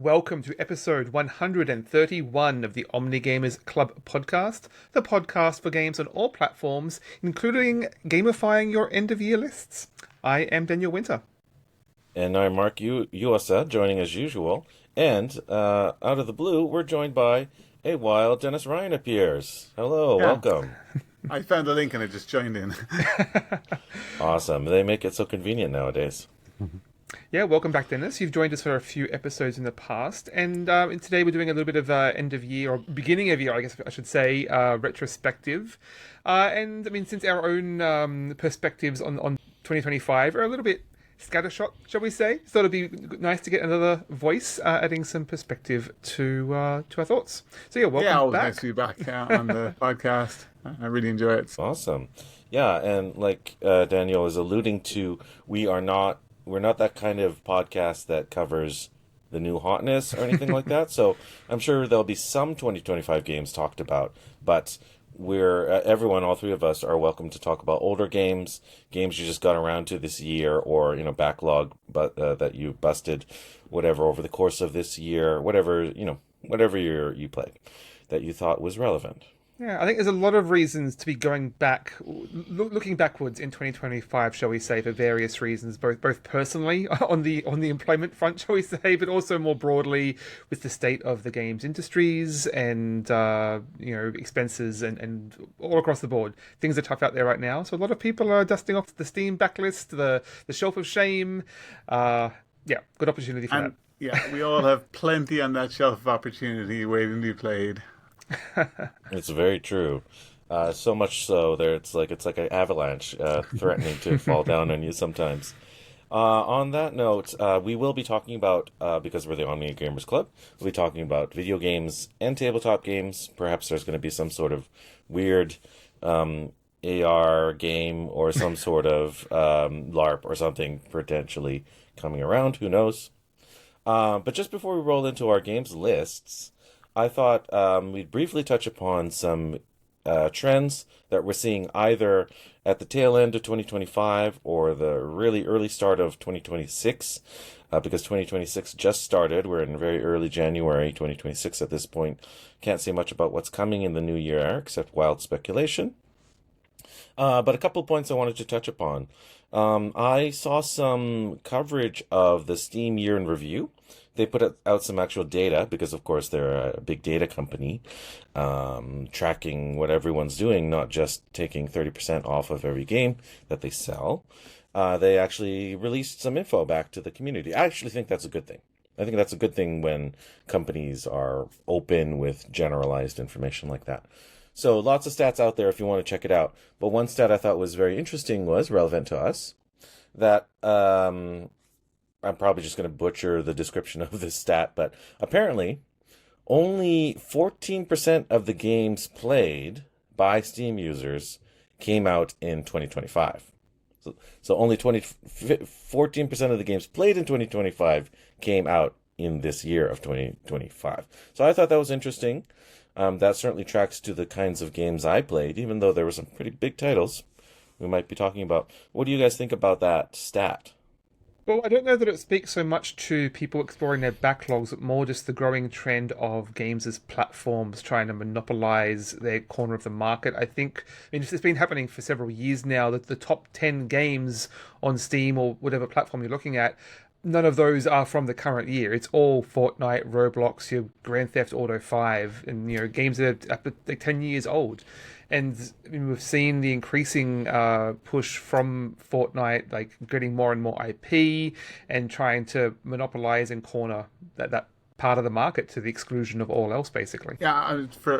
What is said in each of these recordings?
Welcome to episode 131 of the Omnigamers Club podcast, the podcast for games on all platforms, including gamifying your end-of-year lists. I am Daniel Winter. And I'm Mark Uasa, joining as usual. And out of the blue, we're joined by a wild Denis Ryan appears. Hello, welcome. I found the link and I just joined in. Awesome. They make it so convenient nowadays. Yeah, welcome back, Dennis. You've joined us for a few episodes in the past, and today we're doing a little bit of end of year, or beginning of year, I guess I should say, retrospective. And I mean, since our own perspectives on 2025 are a little bit scattershot, shall we say, thought it'd be nice to get another voice, adding some perspective to our thoughts. So yeah, welcome back. Nice to be back on the podcast. I really enjoy it. Awesome. Yeah, and like Daniel is alluding to, we're not that kind of podcast that covers the new hotness or anything like that. So I'm sure there'll be some 2025 games talked about, but everyone, all three of us, are welcome to talk about older games you just got around to this year, or backlog, but that you busted, whatever, over the course of this year, whatever year you played that you thought was relevant. Yeah, I think there's a lot of reasons to be going back, looking backwards in 2025, shall we say, for various reasons, both personally on the employment front, shall we say, but also more broadly with the state of the games industries and expenses and all across the board. Things are tough out there right now, so a lot of people are dusting off the Steam backlist, the shelf of shame. Good opportunity for that. Yeah, we all have plenty on that shelf of opportunity waiting to be played. It's very true. So much so there it's like an avalanche threatening to fall down on you sometimes. On that note, we will be talking about, because we're the Omni Gamers Club, we'll be talking about video games and tabletop games. Perhaps there's going to be some sort of weird AR game or some sort of LARP or something potentially coming around. Who knows? But just before we roll into our games lists, I thought we'd briefly touch upon some trends that we're seeing either at the tail end of 2025 or the really early start of 2026, because 2026 just started. We're in very early January 2026 at this point. Can't say much about what's coming in the new year except wild speculation. But a couple points I wanted to touch upon. I saw some coverage of the Steam Year in Review. They put out some actual data because, of course, they're a big data company, tracking what everyone's doing, not just taking 30% off of every game that they sell. They actually released some info back to the community. I actually think that's a good thing. I think that's a good thing when companies are open with generalized information like that. So lots of stats out there if you want to check it out. But one stat I thought was very interesting was relevant to us, that I'm probably just going to butcher the description of this stat, but apparently only 14% of the games played by Steam users came out in 2025. So only 14% of the games played in 2025 came out in this year of 2025. So I thought that was interesting. That certainly tracks to the kinds of games I played, even though there were some pretty big titles we might be talking about. What do you guys think about that stat? Well, I don't know that it speaks so much to people exploring their backlogs, but more just the growing trend of games as platforms trying to monopolize their corner of the market. I mean, it's been happening for several years now, that the top 10 games on Steam or whatever platform you're looking at, none of those are from the current year. It's all Fortnite, Roblox, your Grand Theft Auto 5, and games that are up to like 10 years old. And I mean, we've seen the increasing push from Fortnite, like getting more and more IP and trying to monopolize and corner that part of the market to the exclusion of all else, basically. Yeah, for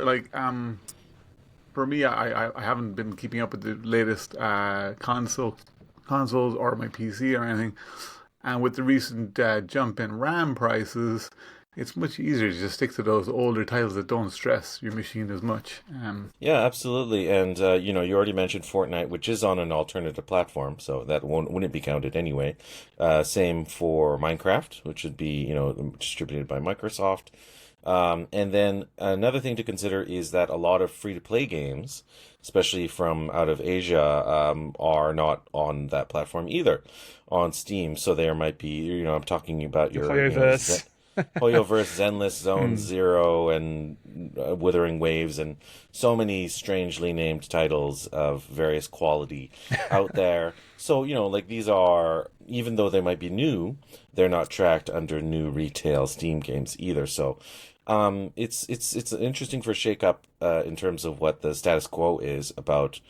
me, I haven't been keeping up with the latest consoles or my PC or anything. And with the recent jump in RAM prices, it's much easier to just stick to those older titles that don't stress your machine as much. Yeah, absolutely. And, you already mentioned Fortnite, which is on an alternative platform, so that wouldn't be counted anyway. Same for Minecraft, which would be, distributed by Microsoft. And then another thing to consider is that a lot of free-to-play games, especially from out of Asia, are not on that platform either, on Steam. So there might be, I'm talking about your... Playerverse. Hoyoverse, Zenless, Zone Zero, and Withering Waves, and so many strangely named titles of various quality out there. So, like these are, even though they might be new, they're not tracked under new retail Steam games either. So, it's interesting for shake-up in terms of what the status quo is about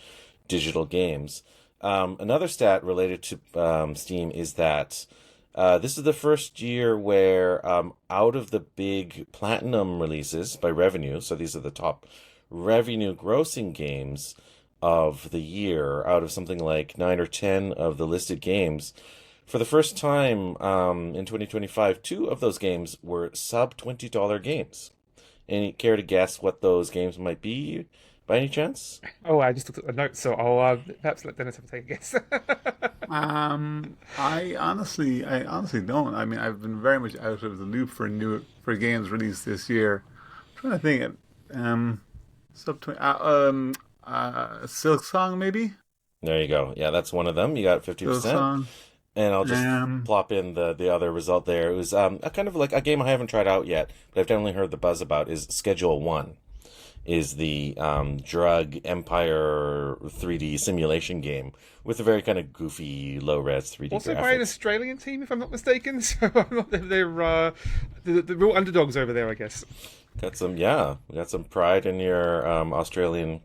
digital games. Another stat related to Steam is that this is the first year where out of the big platinum releases by revenue, so these are the top revenue grossing games of the year, out of something like 9 or 10 of the listed games, for the first time in 2025, 2 of those games were sub $20 games. Any care to guess what those games might be by any chance? Oh, I just looked at the notes, so I'll perhaps let Dennis have a take a guess. I honestly don't. I mean, I've been very much out of the loop for games released this year. I'm trying to think. Silksong maybe. There you go. Yeah, that's one of them. You got 50%. Silksong. And I'll just plop in the other result there. It was a kind of like a game I haven't tried out yet, but I've definitely heard the buzz about, is Schedule 1. Is the drug empire 3D simulation game with a very kind of goofy, low-res 3D Also graphics. by an Australian team, if I'm not mistaken. So I'm not, they're the real underdogs over there, I guess. We got some pride in your Australian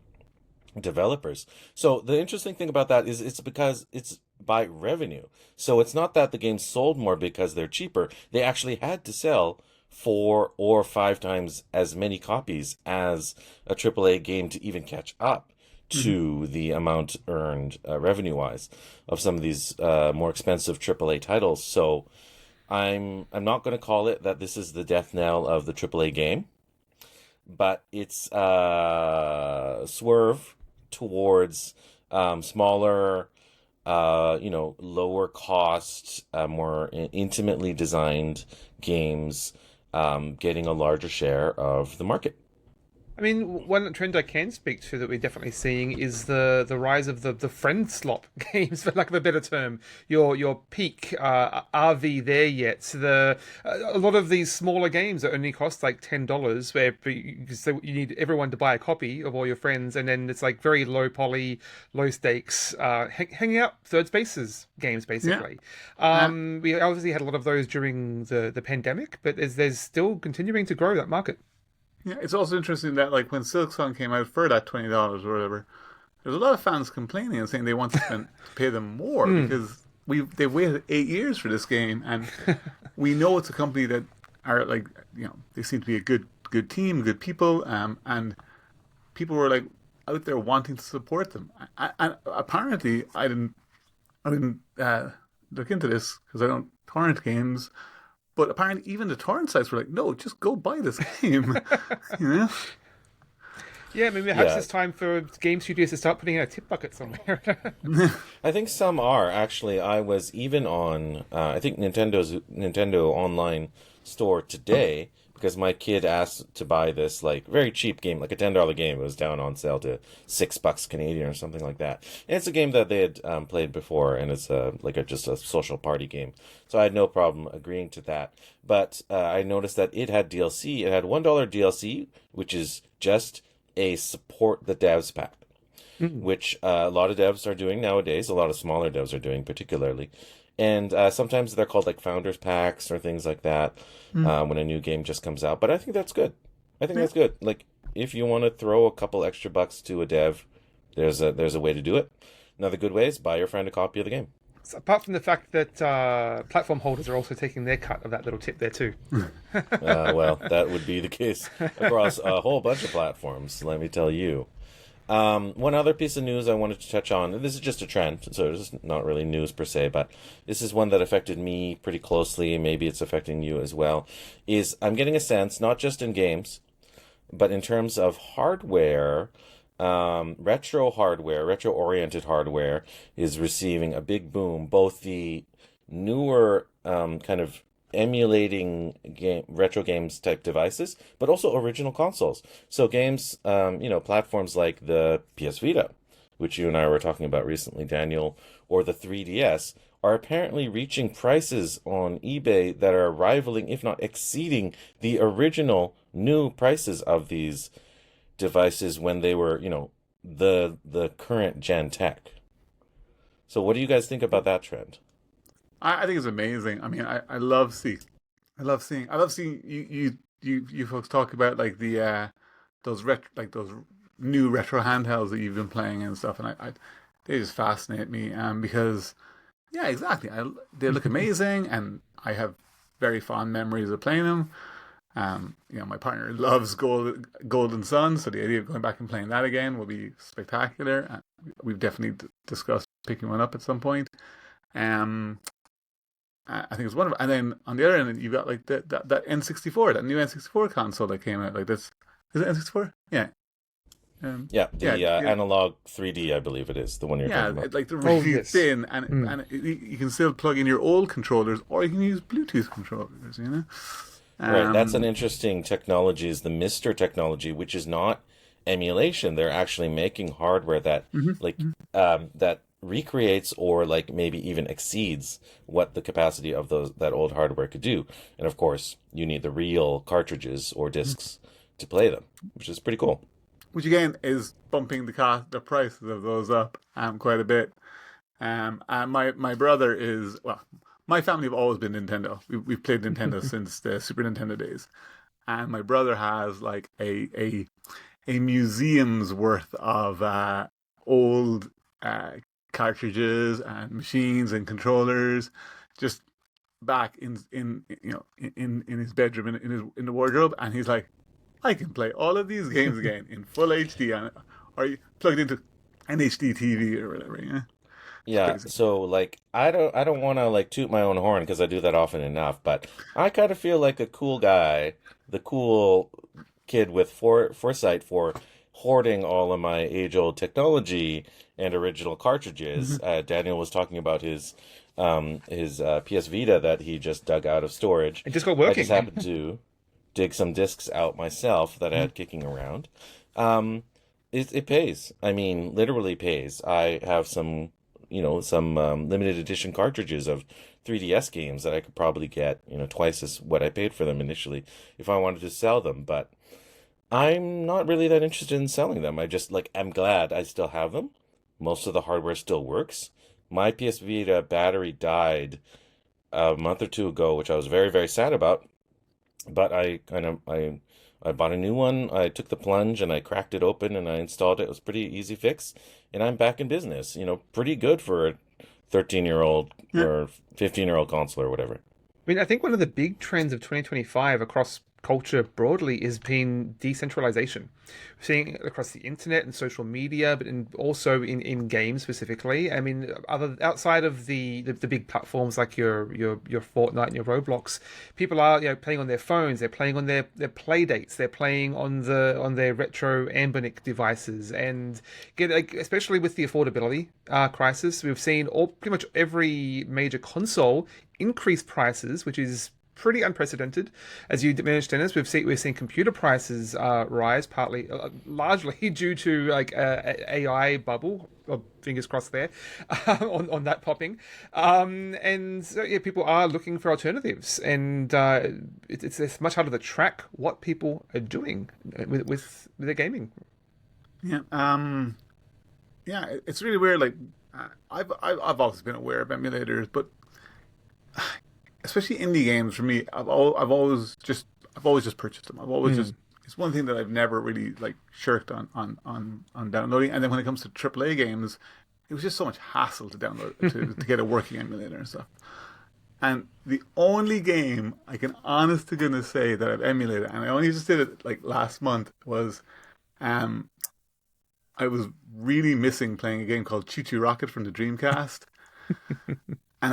developers. So the interesting thing about that is it's because it's by revenue. So it's not that the games sold more because they're cheaper. They actually had to sell 4 or 5 times as many copies as a AAA game to even catch up to the amount earned revenue-wise of some of these more expensive AAA titles. So I'm not going to call it that this is the death knell of the AAA game, but it's swerve towards smaller, lower cost, more intimately designed games getting a larger share of the market. I mean, one trend I can speak to that we're definitely seeing is the rise of the friend slot games, for lack of a better term. Your peak RV there yet? So a lot of these smaller games that only cost like $10, where you need everyone to buy a copy of all your friends, and then it's like very low poly, low stakes, hanging out third spaces games basically. We obviously had a lot of those during the pandemic, but there's still continuing to grow that market. Yeah, it's also interesting that like when Silksong came out for that $20 or whatever, there's a lot of fans complaining and saying they want to pay them more because they've waited 8 years for this game, and we know it's a company that are like, they seem to be a good team, good people, and people were like out there wanting to support them. And apparently, I didn't look into this because I don't torrent games. But apparently even the torrent sites were like, no, just go buy this game. Yeah, maybe perhaps it's time for game studios to start putting in a tip bucket somewhere. I think some are, actually. I was even on, I think Nintendo online store today, because my kid asked to buy this like very cheap game, like a $10 game. It was down on sale to $6 Canadian or something like that. And it's a game that they had played before, and it's just a social party game. So I had no problem agreeing to that. But I noticed that it had DLC. It had $1 DLC, which is just a support the devs pack, which a lot of devs are doing nowadays. A lot of smaller devs are doing particularly. And sometimes they're called like founders packs or things like that when a new game just comes out. But I think that's good. That's good. Like, if you want to throw a couple extra bucks to a dev, there's a way to do it. Another good way is buy your friend a copy of the game. So apart from the fact that platform holders are also taking their cut of that little tip there too. Well, that would be the case across a whole bunch of platforms, let me tell you. One other piece of news I wanted to touch on, and this is just a trend, so it's not really news per se, but this is one that affected me pretty closely, and maybe it's affecting you as well, is I'm getting a sense, not just in games, but in terms of hardware, retro-oriented hardware is receiving a big boom. Both the newer kind of emulating retro games type devices, but also original consoles. So games, platforms like the PS Vita, which you and I were talking about recently, Daniel, or the 3DS, are apparently reaching prices on eBay that are rivaling, if not exceeding, the original new prices of these devices when they were, the current gen tech. So what do you guys think about that trend? I think it's amazing. I mean, I love seeing you folks talk about like the those new retro handhelds that you've been playing and stuff, and they just fascinate me. Because yeah, exactly. They look amazing, and I have very fond memories of playing them. My partner loves Golden Sun, so the idea of going back and playing that again will be spectacular. And we've definitely discussed picking one up at some point. I think it's wonderful. And then on the other end, you've got like that N64, that new N64 console that came out. Like this, is it N64? Yeah. Analog 3D, I believe it is the one you're talking about. Like the really thin, and you can still plug in your old controllers, or you can use Bluetooth controllers. Right, that's an interesting technology. Is the Mister technology, which is not emulation. They're actually making hardware that that recreates or like maybe even exceeds what the capacity of that old hardware could do. And of course, you need the real cartridges or discs to play them, which is pretty cool. Which again is bumping the prices of those up quite a bit. And my brother is, well, my family have always been Nintendo. We've played Nintendo since the Super Nintendo days, and my brother has like a museum's worth of old cartridges and machines and controllers, just back in his bedroom in the wardrobe, and he's like, I can play all of these games again in full HD or plugged into an HD TV or whatever. Yeah, so like I don't want to like toot my own horn because I do that often enough, but I kind of feel like a cool guy, the cool kid with foresight for hoarding all of my age-old technology and original cartridges. Daniel was talking about his PS Vita that he just dug out of storage. It just got working. I just happened to dig some discs out myself that I had kicking around. It pays. I mean, literally pays. I have some limited edition cartridges of 3DS games that I could probably get, twice as what I paid for them initially if I wanted to sell them. But I'm not really that interested in selling them. I just I'm glad I still have them. Most of the hardware still works. My PS Vita battery died a month or two ago, which I was very, very sad about. But I bought a new one. I took the plunge and I cracked it open and I installed it. It was a pretty easy fix, and I'm back in business. Pretty good for a 13-year-old or 15-year-old console or whatever. I mean, I think one of the big trends of 2025 across culture broadly is been decentralization. We're seeing it across the internet and social media, but also in games specifically. I mean, outside of the big platforms like your Fortnite and your Roblox, people are playing on their phones. They're playing on their play dates. They're playing on their retro Anbernic devices, and especially with the affordability crisis, we've seen pretty much every major console increase prices, which is pretty unprecedented. As you mentioned, Dennis, we've seen computer prices rise, partly, largely due to AI bubble. Fingers crossed there on that popping, and so, people are looking for alternatives, and it's much harder to track what people are doing with their gaming. It's really weird. Like I've always been aware of emulators, but especially indie games for me, I've always just purchased them. I've always it's one thing that I've never really shirked on downloading. And then when it comes to AAA games, it was just so much hassle to download to get a working emulator and stuff. And the only game I can honest to goodness say that I've emulated, and I only just did it last month, was I was really missing playing a game called Choo Choo Rocket from the Dreamcast. And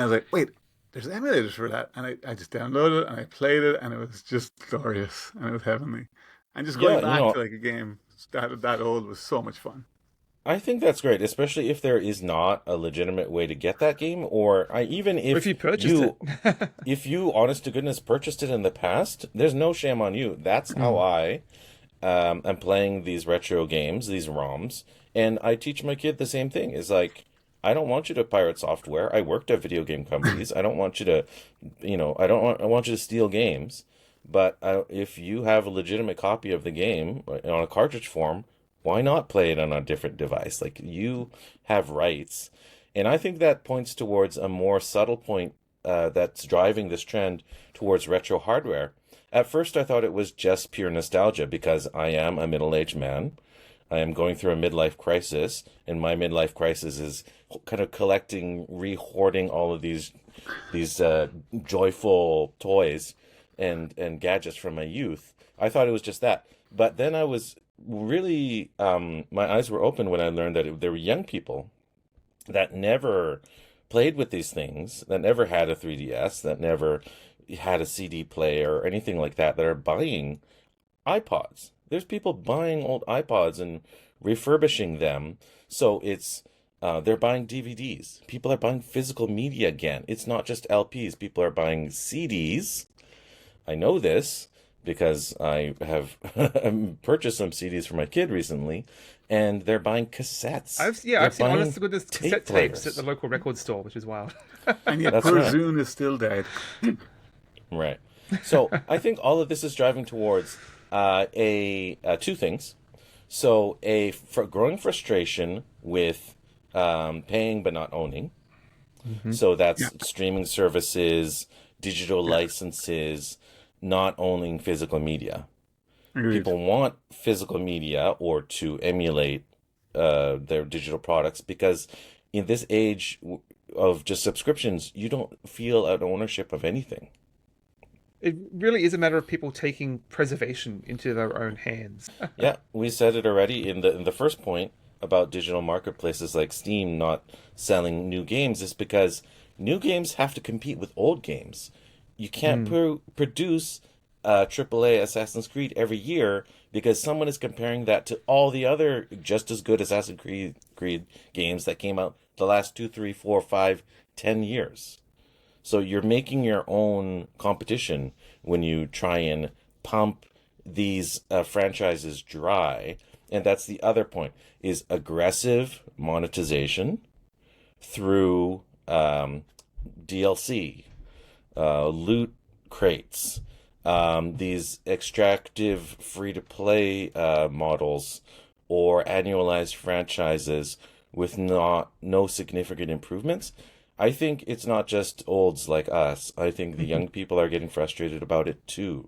I was like, wait, there's emulators for that, and I just downloaded it and I played it, and it was just glorious and it was heavenly. And just going back to a game that old was so much fun. I think that's great, especially if there is not a legitimate way to get that game, or even if you purchased it. If you, honest to goodness, purchased it in the past, there's no shame on you. That's how I am playing these retro games, these ROMs, and I teach my kid the same thing. Is I don't want you to pirate software. I worked at video game companies. I don't want you to, I want you to steal games. But if you have a legitimate copy of the game on a cartridge form, why not play it on a different device? Like, you have rights. And I think that points towards a more subtle point that's driving this trend towards retro hardware. At first, I thought it was just pure nostalgia because I am a middle-aged man. I am going through a midlife crisis, and my midlife crisis is kind of collecting, re-hoarding all of these joyful toys and gadgets from my youth. I thought it was just that. But then I was really, my eyes were open when I learned that there were young people that never played with these things, that never had a 3DS, that never had a CD player or anything like that are buying iPods. There's people buying old iPods and refurbishing them. So they're buying DVDs. People are buying physical media again. It's not just LPs. People are buying CDs. I know this because I have purchased some CDs for my kid recently, and they're buying cassettes. I've seen honest to goodness cassette tapes at the local record store, which is wild. And yet Zune is still dead. Right. So I think all of this is driving towards two things. So growing frustration with paying but not owning. Mm-hmm. So that's streaming services, digital licenses, not owning physical media. Agreed. People want physical media or to emulate their digital products because in this age of just subscriptions, you don't feel an ownership of anything. It really is a matter of people taking preservation into their own hands. Yeah, we said it already in the first point about digital marketplaces like Steam not selling new games is because new games have to compete with old games. You can't produce AAA Assassin's Creed every year because someone is comparing that to all the other just as good Assassin's Creed games that came out the last 2, 3, 4, 5, 10 years. So you're making your own competition when you try and pump these franchises dry. And that's the other point, is aggressive monetization through DLC, loot crates, these extractive free-to-play models, or annualized franchises with no significant improvements. I think it's not just olds like us. I think the young people are getting frustrated about it too.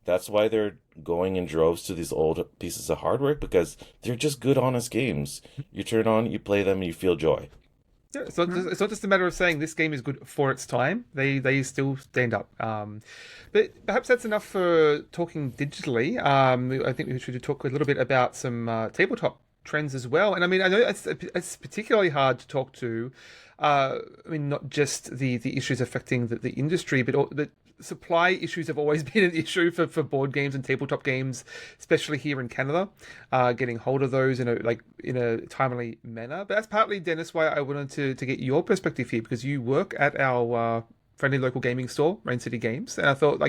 That's why they're going in droves to these old pieces of hardware, because they're just good, honest games. You turn on, you play them, and you feel joy. Yeah, so it's not just a matter of saying this game is good for its time. They still stand up. But perhaps that's enough for talking digitally. I think we should talk a little bit about some tabletop trends as well. And I mean, I know it's particularly hard to talk to. I mean, not just the issues affecting the industry, but the supply issues have always been an issue for board games and tabletop games, especially here in Canada. Getting hold of those in a timely manner. But that's partly, Dennis, why I wanted to get your perspective here, because you work at our friendly local gaming store, Rain City Games, and I thought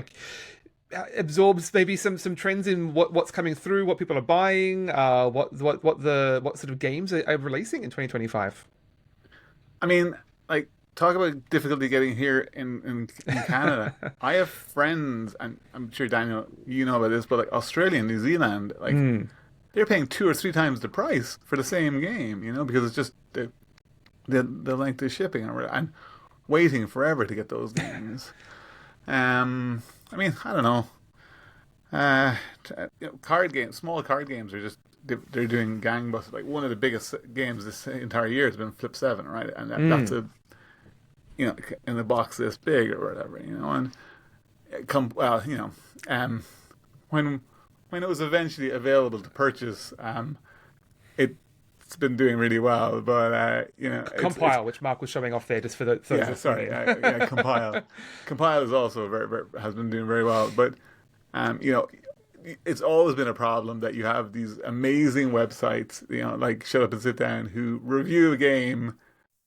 absorbs maybe some trends in what's coming through, what people are buying, what sort of games are releasing in 2025. I mean, talk about difficulty getting here in Canada. I have friends, and I'm sure, Daniel, you know about this, but Australia and New Zealand, they're paying 2 or 3 times the price for the same game, because it's just the length of shipping and waiting forever to get those games. I mean, I don't know. Card games, small card games are just, they're doing gangbusters. One of the biggest games this entire year has been Flip 7, right? And that's a, in the box this big or whatever, and when it was eventually available to purchase, it's been doing really well, but Compile, which Mark was showing off there, just for the Compile is also has been doing very well, but it's always been a problem that you have these amazing websites, like Shut Up and Sit Down, who review a game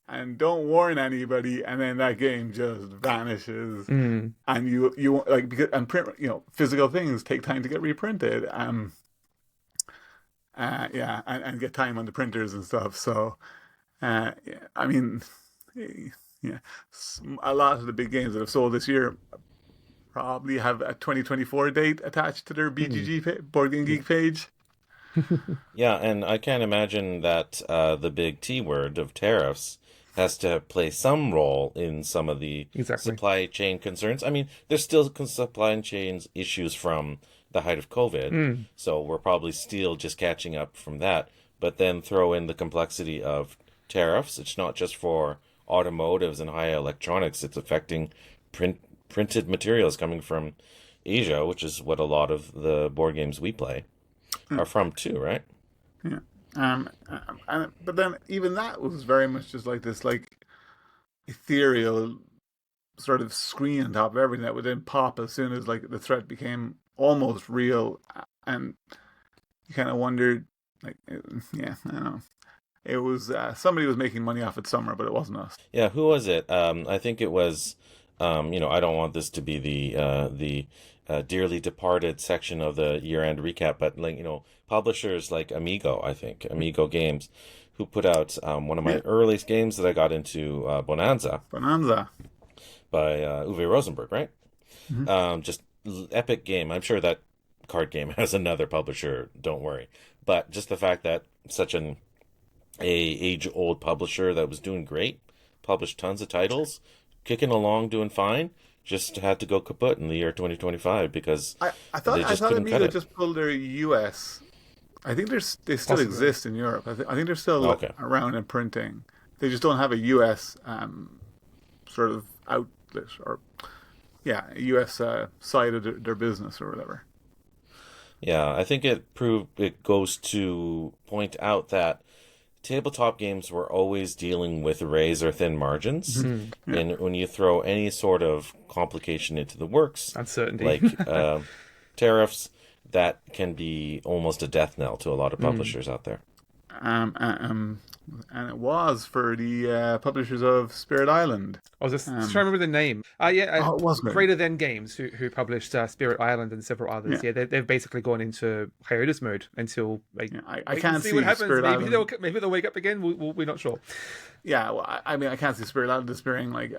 and don't warn anybody, and then that game just vanishes. And you print, physical things take time to get reprinted. And get time on the printers and stuff. So, Yeah, I mean, yeah, a lot of the big games that have sold this year probably have a 2024 date attached to their BGG Board Game Geek page. Yeah, and I can't imagine that the big T word of tariffs has to play some role in some of the Exactly. supply chain concerns. I mean, there's still supply chain issues from the height of COVID, so we're probably still just catching up from that. But then throw in the complexity of tariffs. It's not just for automotives and high electronics. It's affecting printed materials coming from Asia, which is what a lot of the board games we play are from too, right? Yeah. But then even that was very much just like this, like ethereal sort of screen on top of everything that would then pop as soon as like the threat became almost real, and you kind of wondered, like, yeah, I don't know. It was somebody was making money off it somewhere, but it wasn't us. Yeah, who was it? I think it was. I don't want this to be the dearly departed section of the year-end recap, but like publishers like Amigo, I think Amigo Games, who put out one of my earliest games that I got into, Bonanza by Uwe Rosenberg, right? Just epic game. I'm sure that card game has another publisher. Don't worry, but just the fact that such an age-old publisher that was doing great, published tons of titles, kicking along, doing fine, just had to go kaput in the year 2025 because I thought they just couldn't cut Amigo it. just pulled their US. I think they still Possibly. exist in Europe. I think they're still Okay. around and printing. They just don't have a US sort of outlet, or a US side of their business or whatever. Yeah, I think it goes to point out that tabletop games were always dealing with razor thin margins, and when you throw any sort of complication into the works, Uncertainty. like tariffs, that can be almost a death knell to a lot of publishers out there. And it was for the publishers of Spirit Island. I was just trying to remember the name. it was great. Greater Than Games, who published Spirit Island and several others. Yeah. They've basically gone into hiatus mode until I can't see what happens. Spirit Island. Maybe they'll wake up again. We're not sure. Yeah, well, I mean, I can't see Spirit Island disappearing. Like,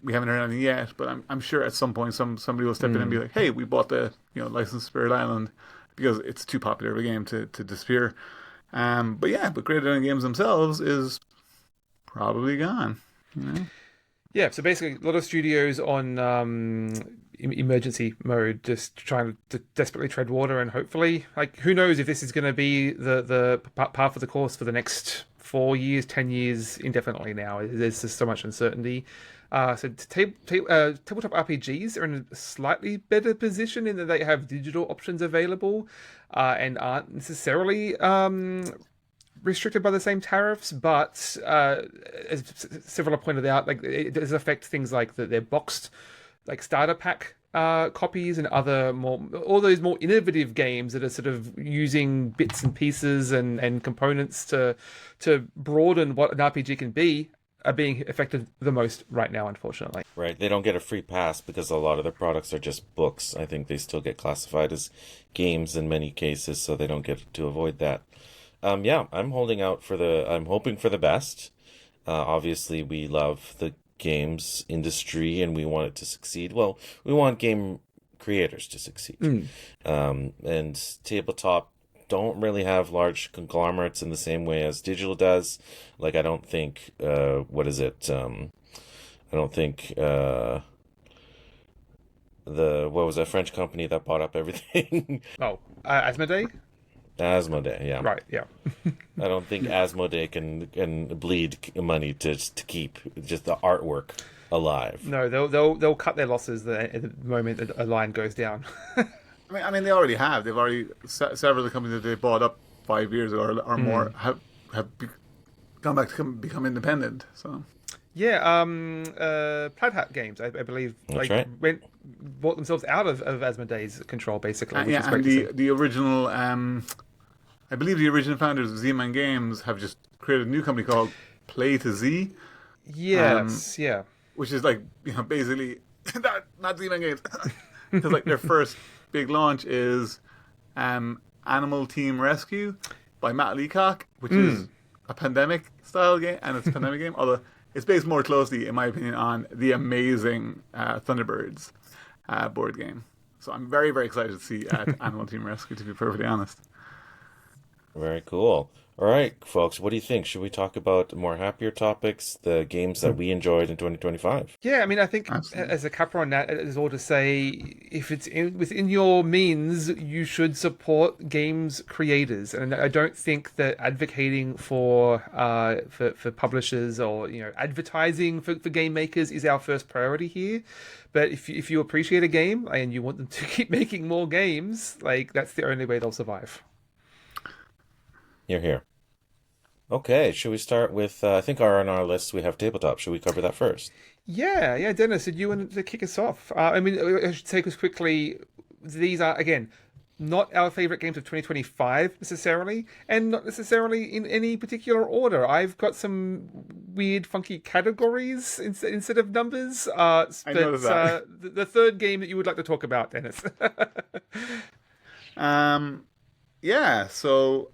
we haven't heard anything yet, but I'm sure at some point somebody will step in and be like, "Hey, we bought the licensed Spirit Island," because it's too popular of a game to disappear. But Greater Than Games themselves is probably gone. Yeah, so basically, a lot of studios on emergency mode, just trying to desperately tread water, and hopefully, like, who knows if this is going to be the path of the course for the next 4 years, 10 years, indefinitely now. There's just so much uncertainty. So tabletop RPGs are in a slightly better position in that they have digital options available and aren't necessarily restricted by the same tariffs, but as several have pointed out, like, it does affect things like their boxed, like, starter pack copies and all those more innovative games that are sort of using bits and pieces and components to broaden what an RPG can be are being affected the most right now, unfortunately. Right, they don't get a free pass because a lot of their products are just books. I think they still get classified as games in many cases, so they don't get to avoid that. I'm hoping for the best. Obviously, we love the games industry and we want it to succeed. Well, we want game creators to succeed. And tabletop don't really have large conglomerates in the same way as digital does. Like, I don't think, I don't think what was that French company that bought up everything? Asmodee? Asmodee, yeah. Right, yeah. I don't think Asmodee can bleed money to keep just the artwork alive. No, they'll cut their losses the moment a line goes down. I mean, they already have. They've already several of the companies that they bought up 5 years ago or more have gone back to become independent. So Yeah, Plaid Hat Games, I believe, That's right. bought themselves out of Asmodee's control, basically, which is and great to see. the original, I believe the original founders of Z-Man Games have just created a new company called Play to Z, Yes, yeah. which is like basically not Z-Man Games, because like their first big launch is Animal Team Rescue by Matt Leacock, which is a pandemic style game, and it's a pandemic game. Although it's based more closely, in my opinion, on the amazing Thunderbirds board game. So I'm very, very excited to see Animal Team Rescue, to be perfectly honest. Very cool. All right, folks, what do you think? Should we talk about more happier topics, the games that we enjoyed in 2025? Yeah, I mean, I think Absolutely. as a capper on that, it is all to say, if it's within your means, you should support games creators. And I don't think that advocating for publishers or advertising for game makers is our first priority here. But if you appreciate a game and you want them to keep making more games, like that's the only way they'll survive. You're here. Okay, should we start with, I think on our list we have tabletop. Should we cover that first? Yeah, Dennis, did you want to kick us off? I mean, I should take us quickly. These are, again, not our favorite games of 2025 necessarily, and not necessarily in any particular order. I've got some weird, funky categories instead of numbers. But I noticed that. The third game that you would like to talk about, Dennis. Yeah, so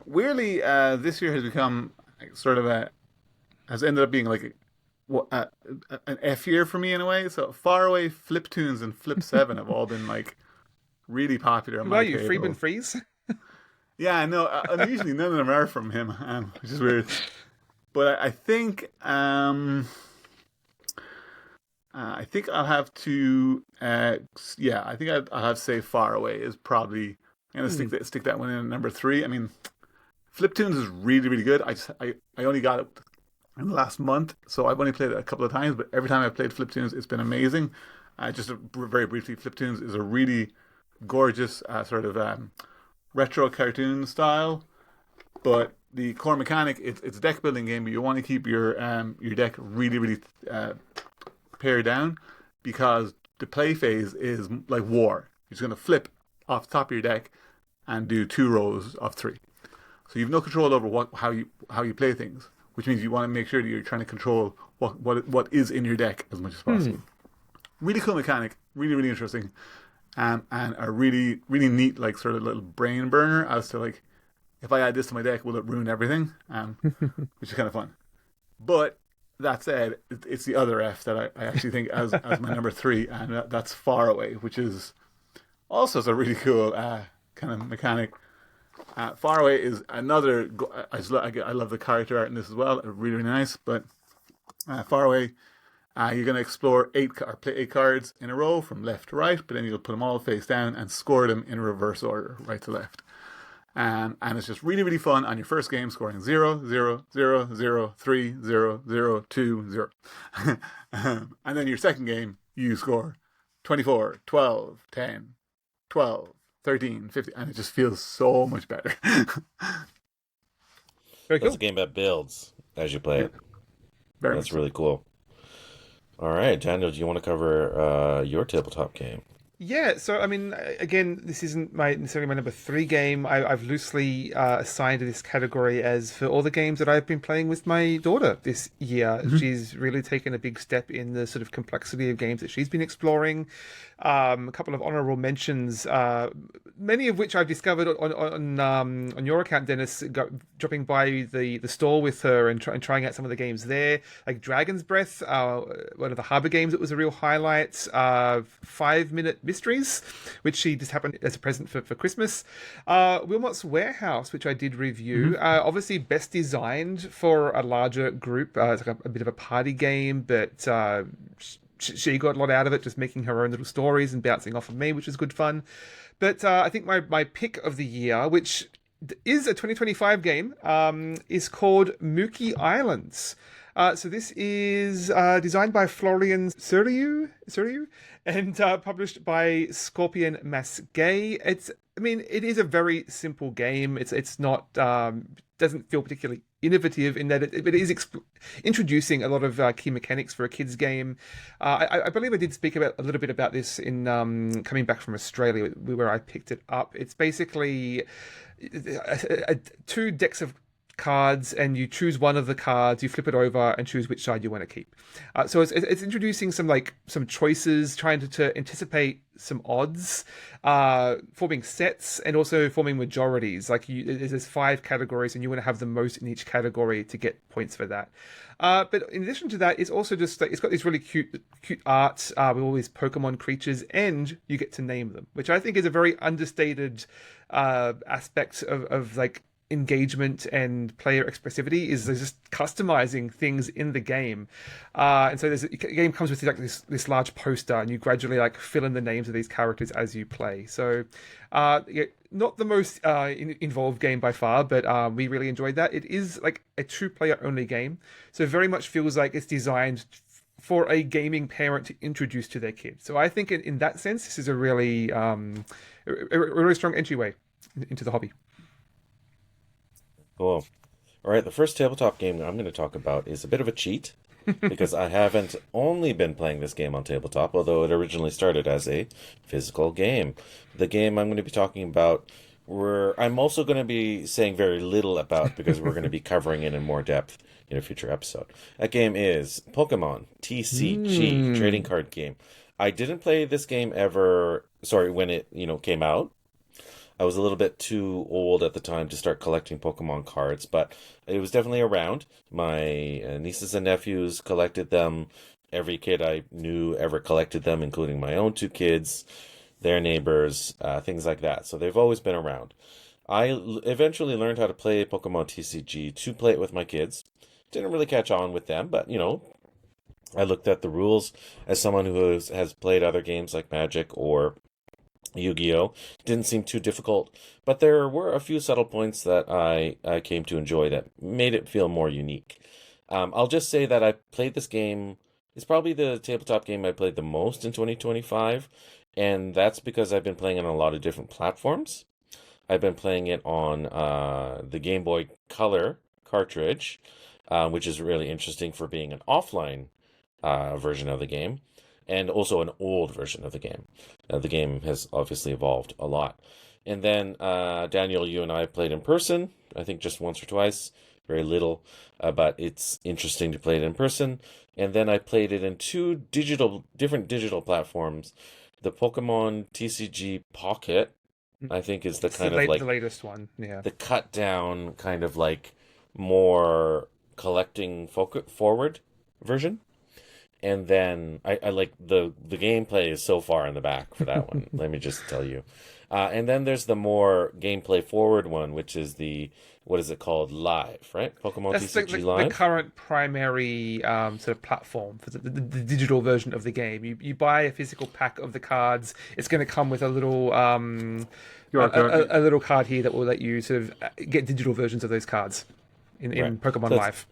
weirdly, this year has become sort of has ended up being like an F year for me in a way. So Faraway, Fliptunes, and Flip 7 have all been like really popular on Who my are you, table. Freeman Freeze? Yeah, I know. Unusually, none of them are from him, which is weird. But I think I'll have to. I think I'll have to say Faraway is probably. I'm gonna stick that one in at number 3. I mean, Fliptunes is really, really good. I only got it in the last month, so I've only played it a couple of times. But every time I've played Fliptunes, it's been amazing. Very briefly, Fliptunes is a really gorgeous sort of retro cartoon style. But the core mechanic, it's a deck building game, but you want to keep your deck really, really pared down, because the play phase is like war. You're just going to flip off the top of your deck and do 2 rows of 3. So you have no control over how you play things, which means you want to make sure that you're trying to control what is in your deck as much as possible. Really cool mechanic, really, really interesting, and a really, really neat like sort of little brain burner as to like, if I add this to my deck, will it ruin everything? Which is kind of fun. But that said, it's the other F that I actually think as my number 3, and that's Faraway, which is also a really cool kind of mechanic. Faraway is another. I love the character art in this as well. Really, really nice. But Faraway, you're going to explore play 8 cards in a row from left to right, but then you'll put them all face down and score them in reverse order, right to left. And it's just really, really fun on your first game, scoring 0, 0, 0, 0, 3, 0, 0, 2, 0. And then your second game, you score 24, 12, 10, 12, 13, 15, and it just feels so much better. Very cool. That's a game that builds as you play it. Very That's much really cool. All right, Daniel, do you want to cover your tabletop game? Yeah, so I mean, again, this isn't necessarily my number 3 game. I've loosely assigned this category as for all the games that I've been playing with my daughter this year. She's really taken a big step in the sort of complexity of games that she's been exploring. A couple of honorable mentions, many of which I've discovered on your account, Dennis, dropping by the store with her and trying out some of the games there, like Dragon's Breath, one of the Harbor games that was a real highlight. 5-Minute Mysteries, which she just happened as a present for Christmas. Wilmot's Warehouse, which I did review, obviously best designed for a larger group. It's like a bit of a party game, but she got a lot out of it, just making her own little stories and bouncing off of me, which was good fun. But I think my pick of the year, which is a 2025 game, is called Mooki Islands. So this is designed by Florian Suriu and published by Scorpion Masqué. It is a very simple game. It's not doesn't feel particularly innovative in that it is introducing a lot of key mechanics for a kids game. I believe I did speak a little bit about this in coming back from Australia, where I picked it up. It's basically 2 decks of cards, and you choose one of the cards, you flip it over, and choose which side you want to keep. So it's introducing some choices, trying to anticipate some odds, forming sets, and also forming majorities. Like there's 5 categories, and you want to have the most in each category to get points for that. But in addition to that, it's also just like it's got these really cute art with all these Pokemon creatures, and you get to name them, which I think is a very understated aspect of like engagement and player expressivity. Is there's just customizing things in the game, and so the game comes with like this large poster, and you gradually like fill in the names of these characters as you play. So yeah, not the most involved game by far, but we really enjoyed that. It is like a 2-player only game, so very much feels like it's designed for a gaming parent to introduce to their kid. So I think in that sense, this is a really really strong entryway into the hobby. Cool. All right, the first tabletop game I'm going to talk about is a bit of a cheat because I haven't only been playing this game on tabletop, although it originally started as a physical game. The game I'm going to be talking about, I'm also going to be saying very little about because we're going to be covering it in more depth in a future episode. That game is Pokemon TCG, trading card game. I didn't play this game when it came out. I was a little bit too old at the time to start collecting Pokemon cards, but it was definitely around. My nieces and nephews collected them. Every kid I knew ever collected them, including my own 2 kids, their neighbors, things like that. So they've always been around. I eventually learned how to play Pokemon TCG to play it with my kids. Didn't really catch on with them, but, I looked at the rules as someone who has played other games like Magic or Yu-Gi-Oh! Didn't seem too difficult, but there were a few subtle points that I came to enjoy that made it feel more unique. I'll just say that I played this game. It's probably the tabletop game I played the most in 2025, and that's because I've been playing it on a lot of different platforms. I've been playing it on the Game Boy Color cartridge, which is really interesting for being an offline version of the game, and also an old version of the game. The game has obviously evolved a lot. And then, Daniel, you and I played in person, I think just once or twice, very little, but it's interesting to play it in person. And then I played it in 2 different digital platforms. The Pokemon TCG Pocket, I think, is the the latest one, yeah. The cut down, kind of like more collecting forward version. And then I like the gameplay is so far in the back for that one. Let me just tell you. And then there's the more gameplay forward one, which is what is it called? Live, right? Pokemon TCG Live. The current primary sort of platform for the digital version of the game. You buy a physical pack of the cards. It's going to come with a little a little card here that will let you sort of get digital versions of those cards in Pokemon Live.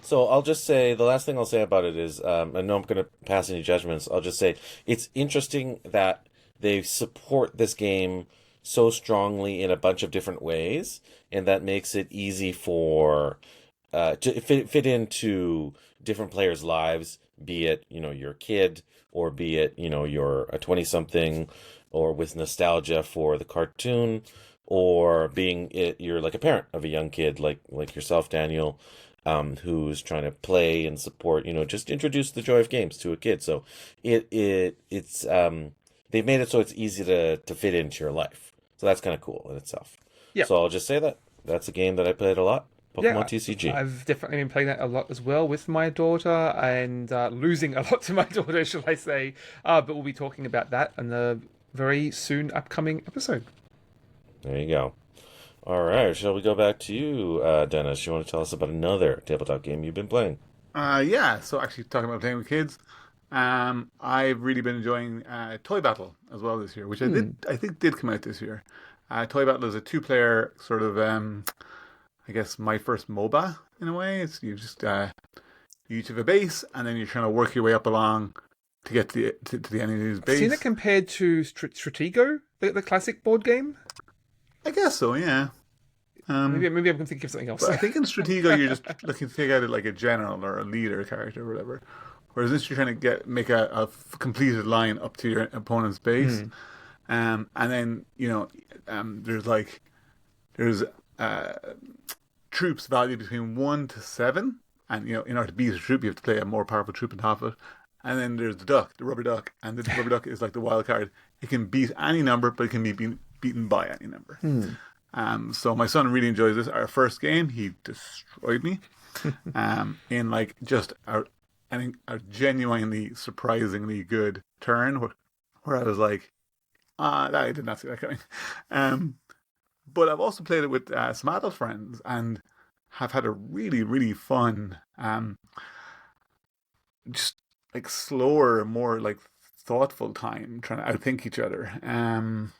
So I'll just say, the last thing I'll say about it is, I know I'm going to pass any judgments. I'll just say it's interesting that they support this game so strongly in a bunch of different ways, and that makes it easy for to fit into different players' lives, be it your kid, or be it you're a 20-something, or with nostalgia for the cartoon, or you're like a parent of a young kid like yourself, Daniel. Who's trying to play and support, just introduce the joy of games to a kid. So it's they've made it so it's easy to fit into your life. So that's kind of cool in itself. Yeah. So I'll just say that's a game that I played a lot. Pokemon TCG. I've definitely been playing that a lot as well with my daughter, and losing a lot to my daughter, shall I say. But we'll be talking about that in the very soon upcoming episode. There you go. All right, shall we go back to you, Dennis? You want to tell us about another tabletop game you've been playing? Yeah, so actually talking about playing with kids, I've really been enjoying Toy Battle as well this year, which I think did come out this year. Toy Battle is a 2-player sort of, I guess, my first MOBA in a way. It's you just you each have a base, and then you're trying to work your way up along to get to the enemy's base. I've seen it compared to Stratego, the classic board game. I guess so, yeah. Maybe I'm thinking of something else. But I think in Stratego you're just looking to take out like a general or a leader character or whatever. Whereas this you're trying to make a completed line up to your opponent's base. And then, there's troops valued between 1 to 7. And, in order to beat a troop, you have to play a more powerful troop on top of it. And then there's the duck, the rubber duck. And the rubber duck is like the wild card. It can beat any number, but it can be beaten by any number. So my son really enjoys this. Our first game, he destroyed me in like just a genuinely surprisingly good turn where I was like, I did not see that coming. But I've also played it with some adult friends and have had a really, really fun, just like slower, more like thoughtful time trying to outthink each other. And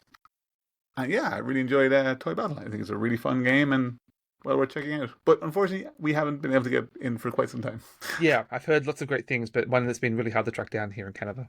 yeah, I really enjoyed Toy Battle. I think it's a really fun game and well worth checking out. But unfortunately, we haven't been able to get in for quite some time. Yeah, I've heard lots of great things, but one that's been really hard to track down here in Canada.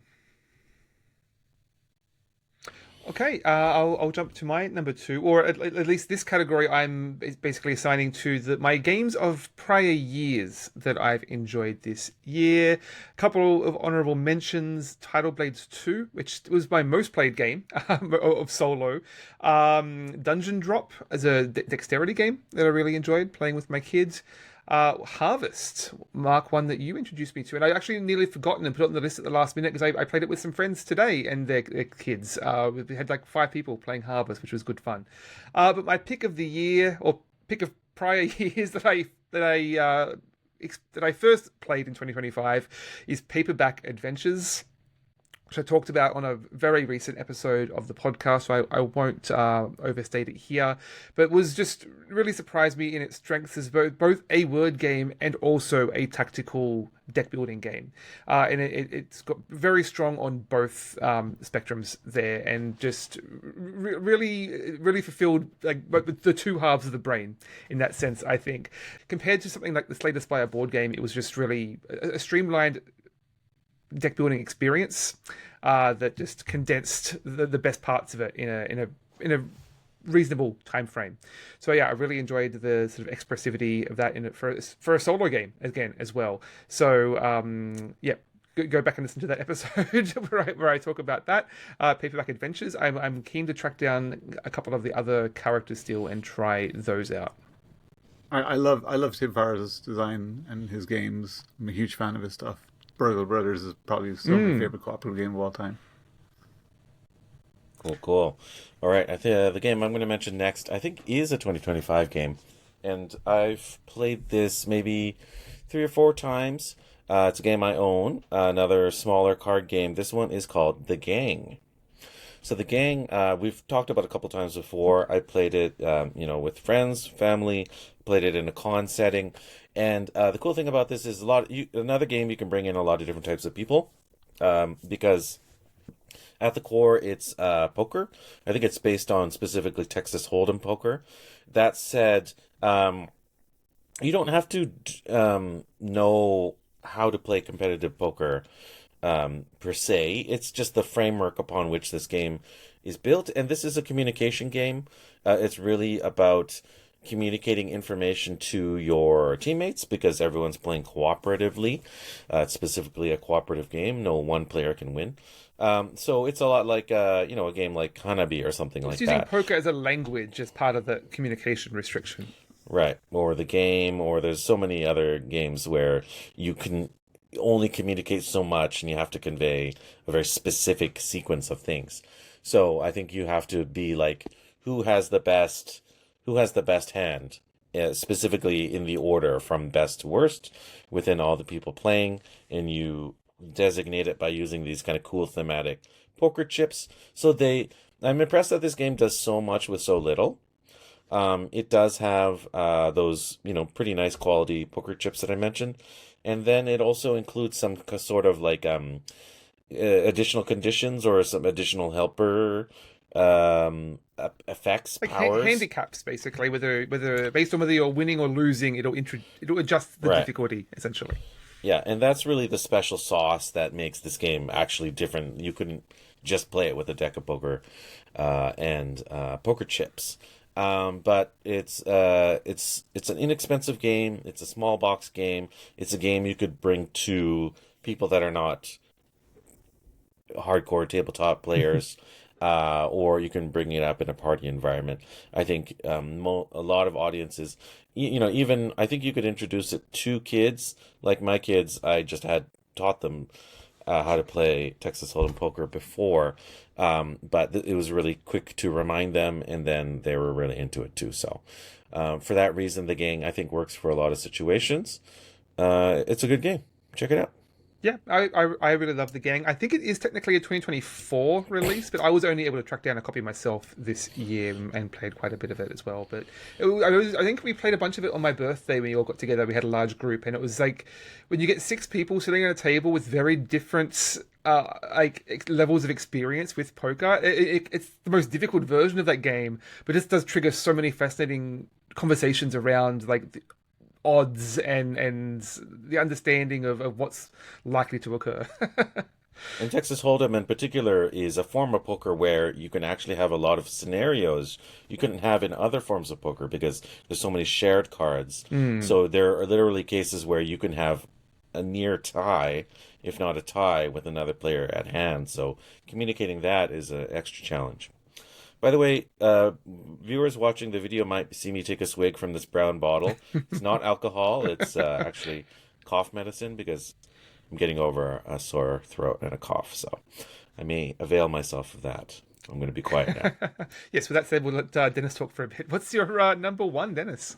Okay, I'll jump to my number 2, or at least this category I'm basically assigning to my games of prior years that I've enjoyed this year. A couple of honourable mentions: Tidal Blades 2, which was my most played game of solo. Dungeon Drop as a dexterity game that I really enjoyed playing with my kids. Harvest, Mark, one that you introduced me to, and I actually nearly forgotten and put it on the list at the last minute because I played it with some friends today and their kids. We had like 5 people playing Harvest, which was good fun. But my pick of the year, or pick of prior years that I first played in 2025 is Paperback Adventures, which I talked about on a very recent episode of the podcast, so I won't overstate it here. But it was just really surprised me in its strengths as both a word game and also a tactical deck building game. And it's got very strong on both spectrums there, and just really fulfilled like the two halves of the brain in that sense, I think. Compared to something like the Slay the Spire board game, it was just really a streamlined deck building experience that just condensed the best parts of it in a reasonable time frame. So yeah, I really enjoyed the sort of expressivity of that for a solo game again as well. So yeah, go back and listen to that episode where I talk about that. Paperback Adventures. I'm keen to track down a couple of the other characters still and try those out. I love Tim Farrell's design and his games. I'm a huge fan of his stuff. Burgle Brothers is probably still my favorite cooperative game of all time. Cool. All right, I think the game I'm going to mention next, I think, is a 2025 game, and I've played this maybe 3 or 4 times. It's a game I own, another smaller card game. This one is called The Gang. So The Gang, we've talked about a couple times before. I played it, with friends, family. Played it in a con setting. And the cool thing about this is another game you can bring in a lot of different types of people, because at the core it's poker. I think it's based on specifically Texas Hold'em poker. That said, you don't have to know how to play competitive poker per se. It's just the framework upon which this game is built, and this is a communication game. It's really about communicating information to your teammates because everyone's playing cooperatively. It's specifically a cooperative game. No one player can win. So it's a lot like a game like Hanabi or something like that. It's using poker as a language as part of the communication restriction. Right. Or the game, or there's so many other games where you can only communicate so much and you have to convey a very specific sequence of things. So I think you have to be like, who has the best hand, specifically in the order from best to worst within all the people playing, and you designate it by using these kind of cool thematic poker chips. I'm impressed that this game does so much with so little. It does have those pretty nice quality poker chips that I mentioned, and then it also includes some sort of like additional conditions or some additional helper effects, like powers, handicaps, basically. Whether based on whether you're winning or losing, it'll adjust the difficulty essentially. Yeah, and that's really the special sauce that makes this game actually different. You couldn't just play it with a deck of poker and poker chips. But it's an inexpensive game. It's a small box game. It's a game you could bring to people that are not hardcore tabletop players. or you can bring it up in a party environment. I think a lot of audiences, even I think you could introduce it to kids. Like my kids, I just had taught them how to play Texas Hold'em poker before, but it was really quick to remind them, and then they were really into it too. So, for that reason, the game I think works for a lot of situations. It's a good game. Check it out. Yeah, I really love the game. I think it is technically a 2024 release, but I was only able to track down a copy myself this year and played quite a bit of it as well. But I think we played a bunch of it on my birthday when we all got together. We had a large group, and it was like when you get 6 people sitting at a table with very different levels of experience with poker. It's the most difficult version of that game, but it does trigger so many fascinating conversations around like odds and the understanding of what's likely to occur. And Texas Hold'em in particular is a form of poker where you can actually have a lot of scenarios you couldn't have in other forms of poker because there's so many shared cards. So there are literally cases where you can have a near tie, if not a tie, with another player at hand. So communicating that is an extra challenge. By the way, viewers watching the video might see me take a swig from this brown bottle. It's not alcohol. It's actually cough medicine because I'm getting over a sore throat and a cough. So I may avail myself of that. I'm going to be quiet now. Yes, with that said, we'll let Dennis talk for a bit. What's your number one, Dennis?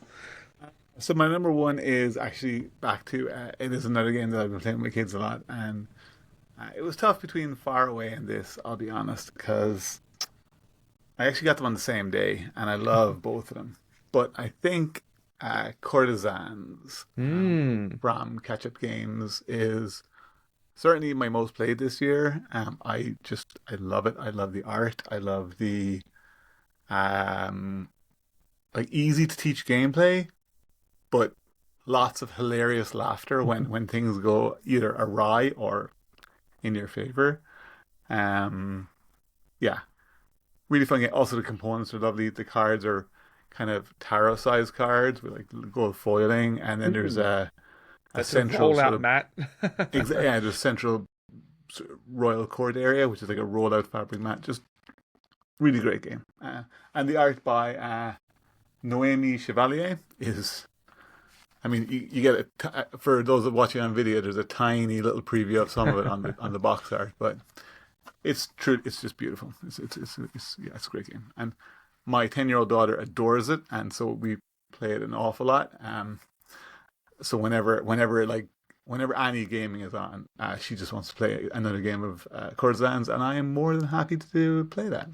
So my number one is actually back to, it is another game that I've been playing with my kids a lot. And it was tough between Faraway and this, I'll be honest, because I actually got them on the same day, and I love both of them. But I think Courtisans from Catch Up Games is certainly my most played this year. I love it. I love the art. I love the easy to teach gameplay, but lots of hilarious laughter when things go either awry or in your favor. Yeah. Really fun game. Also, the components are lovely. The cards are kind of tarot-sized cards with like gold foiling, and then there's a central rollout mat. Yeah, there's central royal court area, which is like a roll-out fabric mat. Just really great game. And the art by Noemi Chevalier is. I mean, you get it for those that watching on video. There's a tiny little preview of some of it on the box art, but. It's true. It's just beautiful. It's a great game, and my 10-year-old daughter adores it, and so we play it an awful lot. So whenever Annie Gaming is on, she just wants to play another game of Courtisans, and I am more than happy to play that.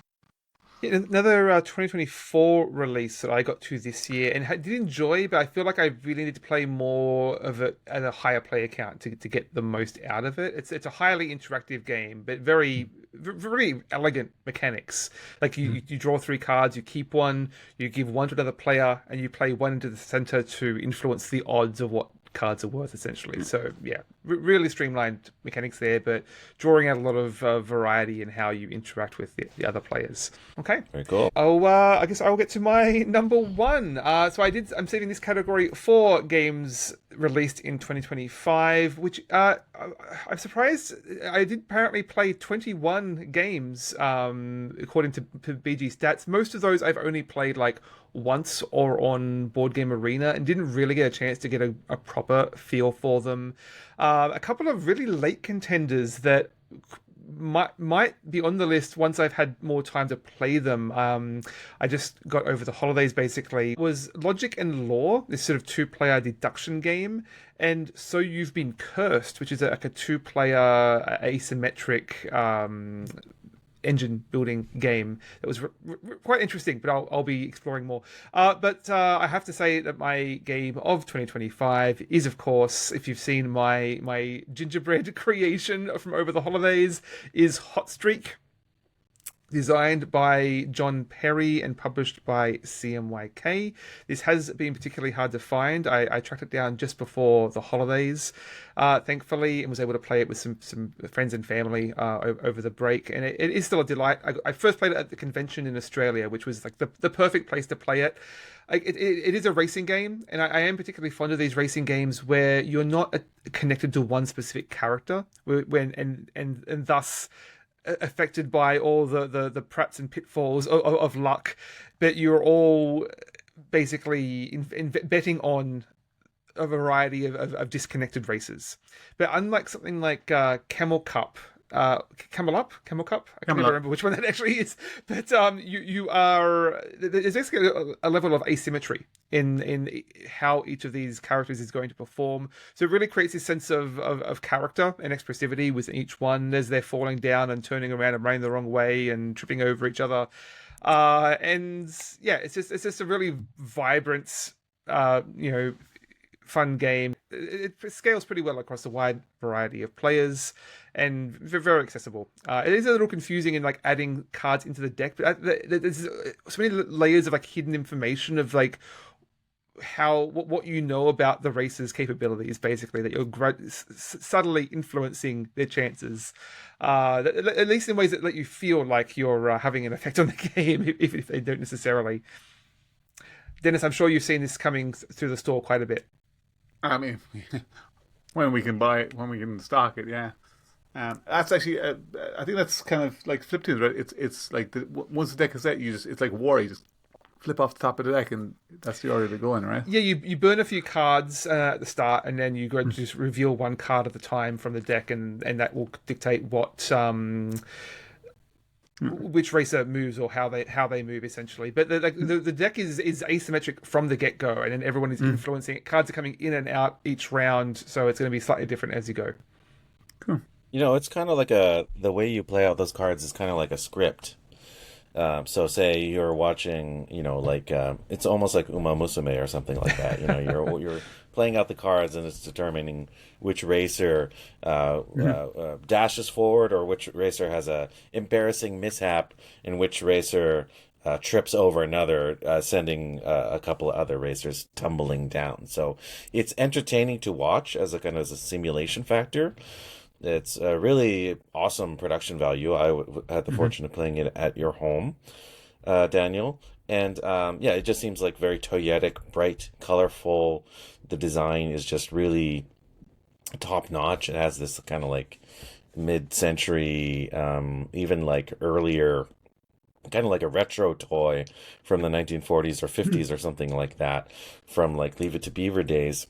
Yeah, another 2024 release that I got to this year and did enjoy, but I feel like I really need to play more of it at a higher player count to get the most out of it. It's a highly interactive game, but very elegant mechanics. Like you draw 3 cards, you keep one, you give one to another player, and you play one into the center to influence the odds of what cards are worth, essentially. So yeah, really streamlined mechanics there, but drawing out a lot of variety in how you interact with the other players. Okay, very cool. I guess I will get to my number one. So I'm saving this category for games released in 2025, which I'm surprised. I did apparently play 21 games according to BG Stats. Most of those I've only played like once or on Board Game Arena and didn't really get a chance to get a proper feel for them. A couple of really late contenders that might be on the list once I've had more time to play them. I just got over the holidays basically. Was Logic and Law, this sort of 2-player deduction game, and So You've Been Cursed, which is like a 2-player asymmetric engine building game that was quite interesting, but I'll be exploring more. But I have to say that my game of 2025 is, of course, if you've seen my gingerbread creation from over the holidays, is Hot Streak. Designed by John Perry and published by CMYK. This has been particularly hard to find. I tracked it down just before the holidays, thankfully, and was able to play it with some friends and family over the break. And it is still a delight. I first played it at the convention in Australia, which was like the perfect place to play it. It is a racing game, and I am particularly fond of these racing games where you're not connected to one specific character, and thus affected by all the traps and pitfalls of luck, but you're all basically betting on a variety of disconnected races. But unlike something like Camel Cup, Camel Cup. I can't Camel Up. remember which one that actually is. But you are there's basically a level of asymmetry in how each of these characters is going to perform. So it really creates this sense of character and expressivity with each one as they're falling down and turning around and running the wrong way and tripping over each other. And yeah, it's just a really vibrant, fun game. It scales pretty well across a wide variety of players and very accessible. It is a little confusing in like adding cards into the deck, but there's so many layers of like hidden information of like what you know about the race's capabilities, basically, that you're subtly influencing their chances, at least in ways that let you feel like you're having an effect on the game, if they don't necessarily. Dennis, I'm sure you've seen this coming through the store quite a bit. I mean, when we can buy it, when we can stock it, yeah. That's actually, I think that's kind of like Fliptunes, right? It's like once the deck is set, it's like war. You just flip off the top of the deck, and that's the order to go in, right? Yeah, you burn a few cards at the start, and then you go to just reveal one card at a time from the deck, and that will dictate what which racer moves or how they move, essentially. But the deck is asymmetric from the get go, and then everyone is influencing it. Cards are coming in and out each round, so it's going to be slightly different as you go. Cool. It's kind of like the way you play out those cards is kind of like a script. So say you're watching, it's almost like Uma Musume or something like that. You're playing out the cards, and it's determining which racer dashes forward, or which racer has a embarrassing mishap, and which racer trips over another, sending a couple of other racers tumbling down. So it's entertaining to watch as a simulation factor. It's a really awesome production value. I had the fortune of playing it at your home, Daniel. And it just seems like very toyetic, bright, colorful. The design is just really top notch. It has this kind of like mid-century, even like earlier, kind of like a retro toy from the 1940s or 50s or something like that, from like Leave It to Beaver days.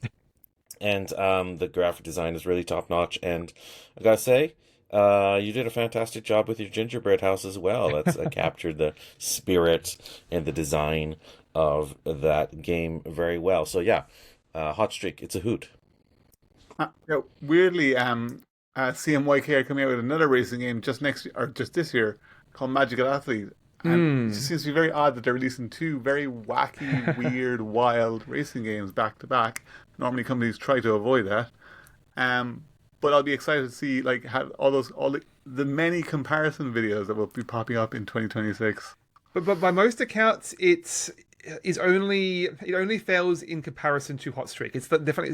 And the graphic design is really top notch. And I gotta say, you did a fantastic job with your gingerbread house as well. That's captured the spirit and the design of that game very well. So yeah, Hot Streak, it's a hoot. Weirdly, CMYK are coming out with another racing game just this year called Magical Athlete. And it just seems to be very odd that they're releasing two very wacky, weird, wild racing games back to back. Normally, companies try to avoid that. But I'll be excited to see how all the many comparison videos that will be popping up in 2026. But by most accounts, it only fails in comparison to Hot Streak. It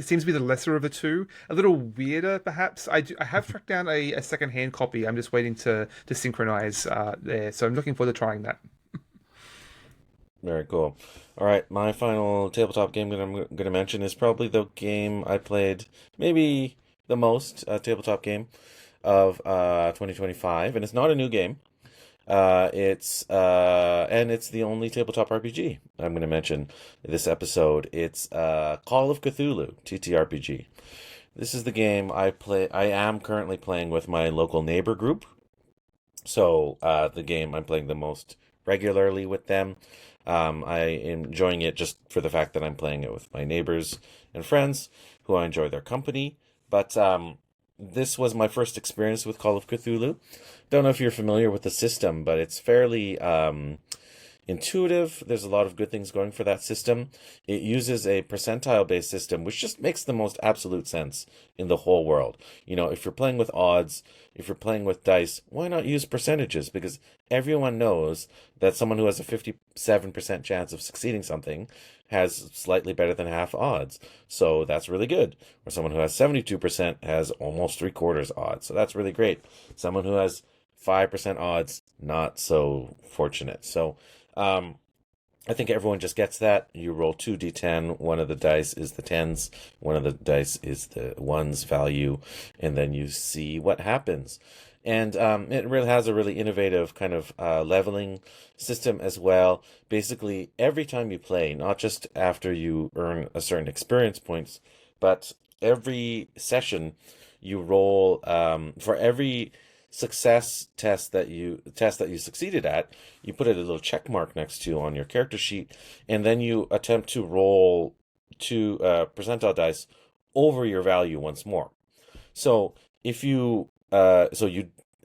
seems to be the lesser of the two. A little weirder, perhaps. I have tracked down a second-hand copy. I'm just waiting to synchronize there. So I'm looking forward to trying that. Very cool. All right, my final tabletop game that I'm going to mention is probably the game I played maybe the most, tabletop game of 2025, and it's not a new game. It's the only tabletop RPG I'm going to mention this episode. It's Call of Cthulhu TTRPG. This is the game I am currently playing with my local neighbor group. So the game I'm playing the most regularly with them. I am enjoying it just for the fact that I'm playing it with my neighbors and friends who I enjoy their company. But this was my first experience with Call of Cthulhu. Don't know if you're familiar with the system, but it's fairly intuitive. There's a lot of good things going for that system. It uses a percentile-based system, which just makes the most absolute sense in the whole world. If you're playing with odds, if you're playing with dice, why not use percentages? Because everyone knows that someone who has a 57% chance of succeeding something has slightly better than half odds. So that's really good. Or someone who has 72% has almost 3/4 odds. So that's really great. Someone who has 5% odds, not so fortunate. So I think everyone just gets that. You roll 2d10. One of the dice is the tens. One of the dice is the ones value. And then you see what happens. And it really has a really innovative kind of leveling system as well. Basically, every time you play, not just after you earn a certain experience points, but every session you roll for every success test that you succeeded at, you put a little check mark next to on your character sheet, and then you attempt to roll two percentile dice over your value once more. So if you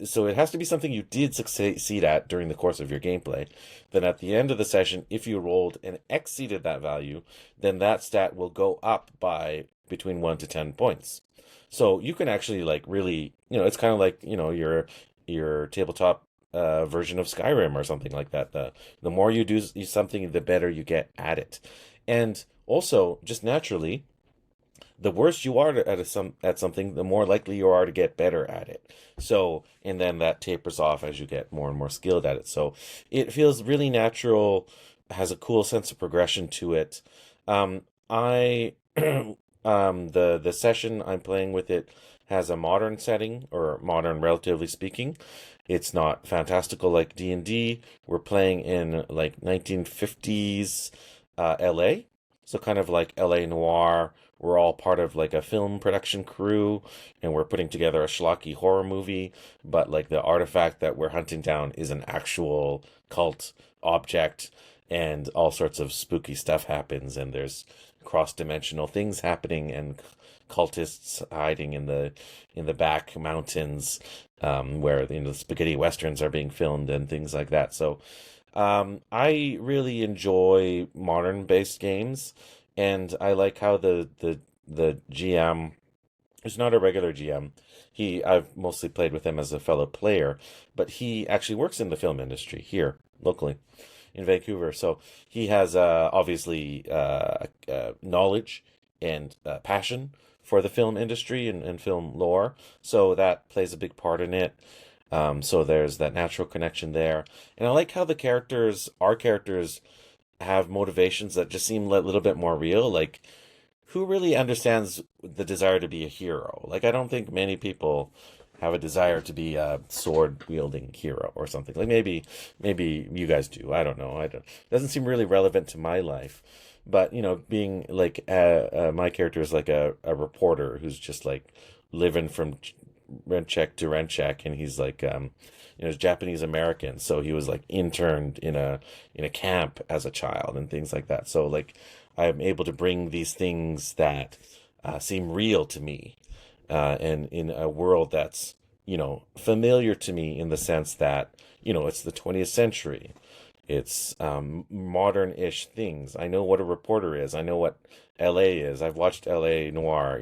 so it has to be something you did succeed at during the course of your gameplay. Then at the end of the session, if you rolled and exceeded that value, then that stat will go up by between 1 to 10 points. So you can actually like really, it's kind of like, your tabletop version of Skyrim or something like that. The more you do something, the better you get at it. And also, just naturally, the worse you are at something, the more likely you are to get better at it. So, and then that tapers off as you get more and more skilled at it. So it feels really natural, has a cool sense of progression to it. I the session I'm playing with it has a modern setting, or modern relatively speaking. It's not fantastical like D&D. We're playing in like 1950s LA. So kind of like LA noir. We're all part of like a film production crew, and we're putting together a schlocky horror movie, but like the artifact that we're hunting down is an actual cult object, and all sorts of spooky stuff happens, and there's cross-dimensional things happening, and cultists hiding in the back mountains, where the spaghetti westerns are being filmed and things like that. So I really enjoy modern-based games, and I like how the GM is not a regular GM. I've mostly played with him as a fellow player, but he actually works in the film industry here locally in Vancouver. So he has obviously knowledge and passion for the film industry and film lore. So that plays a big part in it. So there's that natural connection there. And I like how our characters, have motivations that just seem a little bit more real. Like, who really understands the desire to be a hero? Like, I don't think many people have a desire to be a sword-wielding hero or something. Like, maybe you guys do. I don't know. It doesn't seem really relevant to my life. But, being like, my character is like a reporter who's just like living from rent check to rent check, and he's like, he's Japanese American, so he was like interned in a camp as a child and things like that. So like, I'm able to bring these things that seem real to me, and in a world that's familiar to me in the sense that it's the 20th century. It's modern-ish things. I know what a reporter is. I know what LA is. I've watched LA Noir.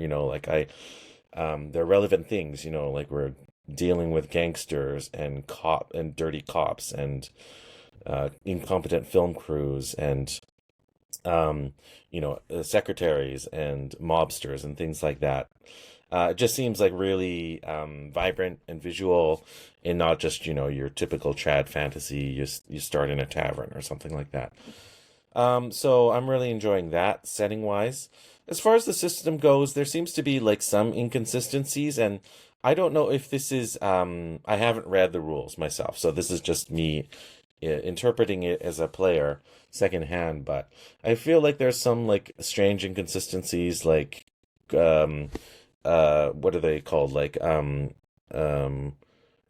They're relevant things. Like we're dealing with gangsters and dirty cops and incompetent film crews and secretaries and mobsters and things like that. It just seems like really vibrant and visual, and not just your typical trad fantasy. You start in a tavern or something like that. So I'm really enjoying that setting wise. As far as the system goes, there seems to be like some inconsistencies, and I don't know if this is I haven't read the rules myself, so this is just me interpreting it as a player secondhand, but I feel like there's some like strange inconsistencies, like what are they called, like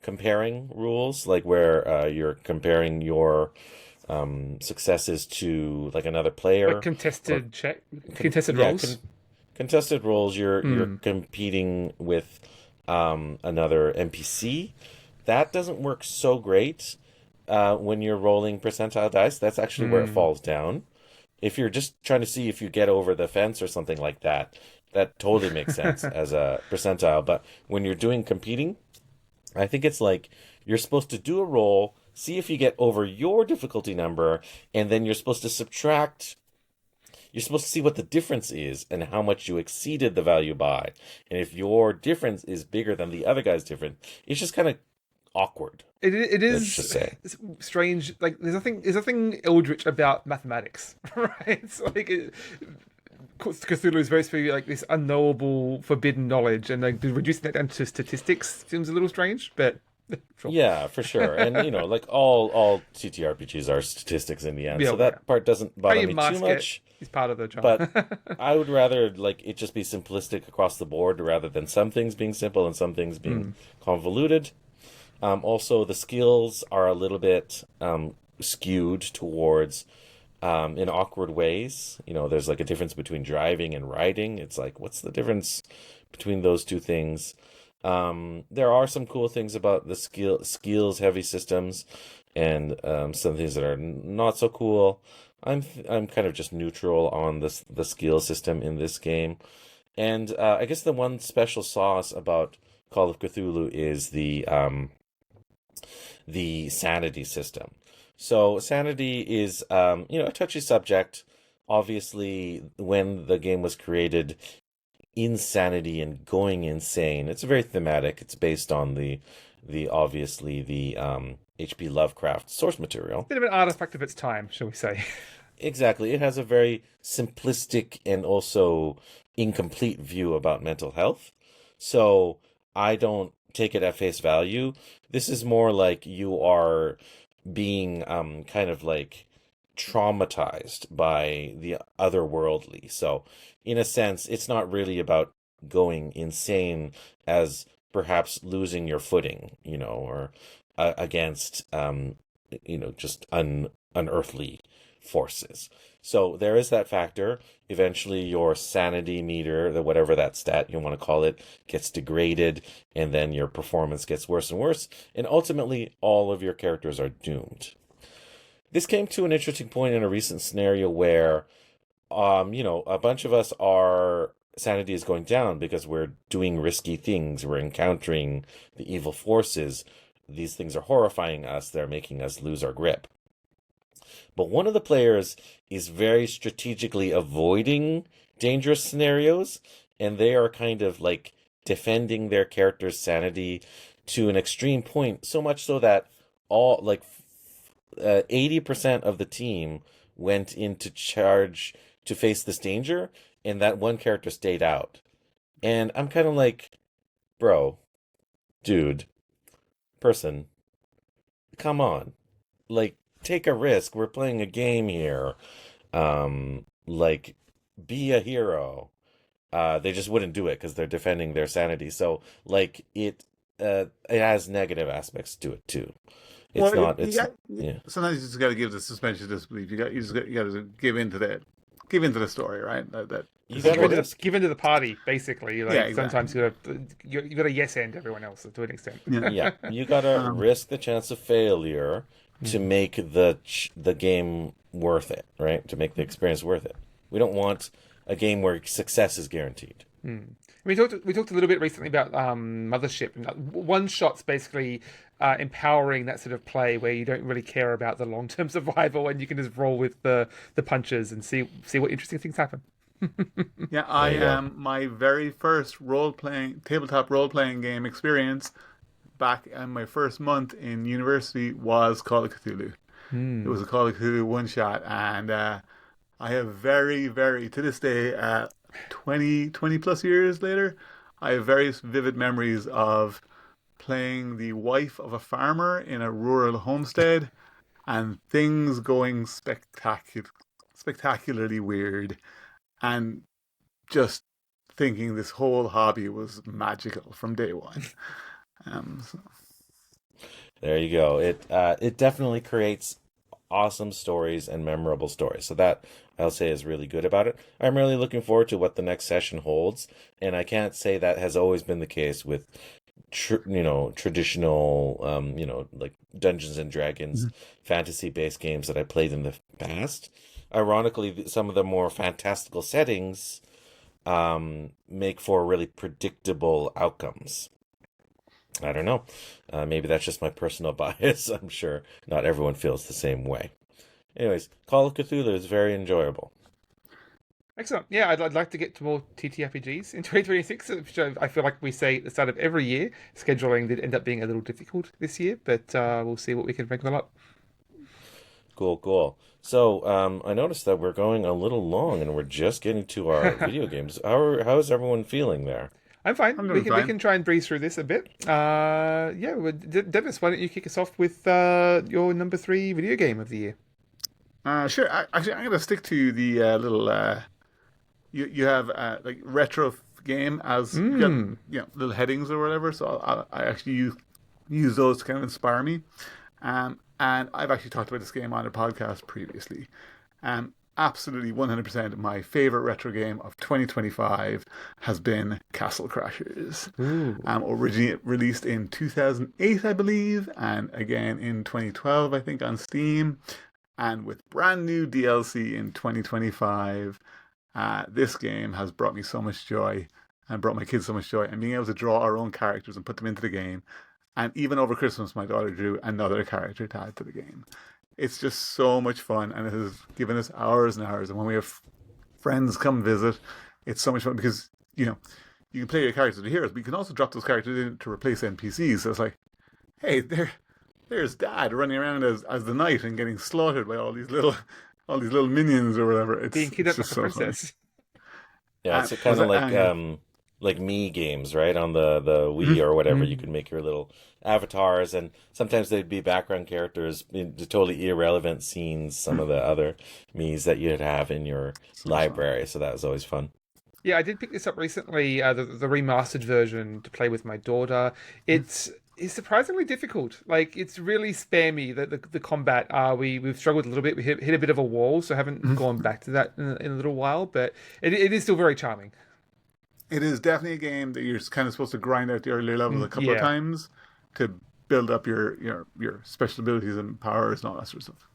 comparing rules, like where you're comparing your successes to like another player, like contested yeah, roles. Contested roles. You're competing with another NPC. That doesn't work so great when you're rolling percentile dice. That's actually where it falls down. If you're just trying to see if you get over the fence or something like that, that totally makes sense as a percentile. But when you're doing competing, I think it's like you're supposed to do a roll, see if you get over your difficulty number, and then you're supposed to subtract. You're supposed to see what the difference is and how much you exceeded the value by. And if your difference is bigger than the other guy's difference, it's just kind of awkward. It is let's just say. Strange. Like there's nothing eldritch about mathematics, right? It's like Cthulhu is very supposed to be like this unknowable, forbidden knowledge, and like reducing that down to statistics seems a little strange. But Sure. Yeah, for sure. And like all TTRPGs are statistics in the end, Yeah, so well, yeah. that part doesn't How bother you me too mask it much. is part of the charm. But I would rather like it just be simplistic across the board rather than some things being simple and some things being convoluted. Also, the skills are a little bit skewed towards in awkward ways. There's like a difference between driving and riding. It's like, what's the difference between those two things? There are some cool things about the skills heavy systems, and some things that are not so cool. I'm kind of just neutral on the skill system in this game, and I guess the one special sauce about Call of Cthulhu is the sanity system. So sanity is a touchy subject. Obviously, when the game was created, insanity and going insane. It's very thematic. It's based on the obviously the H.P. Lovecraft source material. Bit of an artifact of its time, shall we say? Exactly. It has a very simplistic and also incomplete view about mental health. So I don't take it at face value. This is more like you are being kind of like traumatized by the otherworldly. So in a sense, it's not really about going insane as perhaps losing your footing, or against just unearthly forces. So there is that factor. Eventually your sanity meter, whatever that stat you want to call it, gets degraded, and then your performance gets worse and worse, and ultimately all of your characters are doomed. This came to an interesting point in a recent scenario where a bunch of us, our sanity is going down because we're doing risky things, we're encountering the evil forces. These things are horrifying us, they're making us lose our grip. But one of the players is very strategically avoiding dangerous scenarios, and they are kind of like defending their character's sanity to an extreme point, so much so that all 80% of the team went into charge to face this danger, and that one character stayed out. And I'm kind of like, bro, dude, person, come on. Like, take a risk. We're playing a game here. Be a hero. They just wouldn't do it because they're defending their sanity. So, it has negative aspects to it too. It's not. Yeah. Sometimes you just got to give the suspension of disbelief. You got to give into the story, right? You Give into the party, basically. Like, Yeah, exactly. Sometimes you got to yes end everyone else to an extent. Yeah, you gotta risk the chance of failure to make the game worth it, right? To make the experience worth it. We don't want a game where success is guaranteed. We talked a little bit recently about Mothership, and one shot's basically empowering that sort of play where you don't really care about the long term survival and you can just roll with the punches and see what interesting things happen. Yeah, I am my very first tabletop role playing game experience back in my first month in university was Call of Cthulhu. It was a Call of Cthulhu one shot, and I have very, very, to this day, 20 plus years later, I have very vivid memories of playing the wife of a farmer in a rural homestead and things going spectacularly weird, and just thinking this whole hobby was magical from day one. So. There you go. It definitely creates awesome stories and memorable stories. So that I'll say is really good about it. I'm really looking forward to what the next session holds, and I can't say that has always been the case with traditional like Dungeons and Dragons fantasy based games that I played in the past. Ironically, some of the more fantastical settings make for really predictable outcomes. I don't know. Maybe that's just my personal bias. I'm sure not everyone feels the same way. Anyways, Call of Cthulhu is very enjoyable. Excellent. Yeah, I'd like to get to more TTRPGs in 2026, which I feel like we say at the start of every year. Scheduling did end up being a little difficult this year, but we'll see what we can wrangle up. Cool. So I noticed that we're going a little long, and we're just getting to our video games. How is everyone feeling there? I'm fine. I'm We doing can fine. try and breeze through this a bit. Yeah, well, Dennis, why don't you kick us off with your number 3 video game of the year? Sure. Actually, I'm gonna stick to the little. You have like retro game as you got Mm. little headings or whatever. So I actually use those to kind of inspire me. And I've actually talked about this game on a podcast previously. Absolutely 100% my favorite retro game of 2025 has been Castle Crashers. Ooh. Originally released in 2008, I believe, and again in 2012, I think, on Steam. And with brand new DLC in 2025, this game has brought me so much joy and brought my kids so much joy. And being able to draw our own characters and put them into the game. And even over Christmas, my daughter drew another character to add to the game. It's just so much fun, and it has given us hours and hours. And when we have friends come visit, it's so much fun because, you can play your characters as heroes, but you can also drop those characters in to replace NPCs. So it's like, hey, there's Dad running around as the knight and getting slaughtered by all these little minions or whatever. Being It's kidnapped just like a so funny. princess. Yeah, it's kind of like Me games, right? On the Wii or whatever, you can make your little avatars, and sometimes they'd be background characters in the totally irrelevant scenes, some of the other Mii's that you'd have in your library. So that was always fun. Yeah, I did pick this up recently, the remastered version to play with my daughter. It's surprisingly difficult. Like, it's really spammy, the combat. We've struggled a little bit. We hit a bit of a wall, so haven't gone back to that in a little while, but it is still very charming. It is definitely a game that you're kind of supposed to grind out the earlier levels a couple of Yeah. times to build up your special abilities and powers and all that sort of stuff.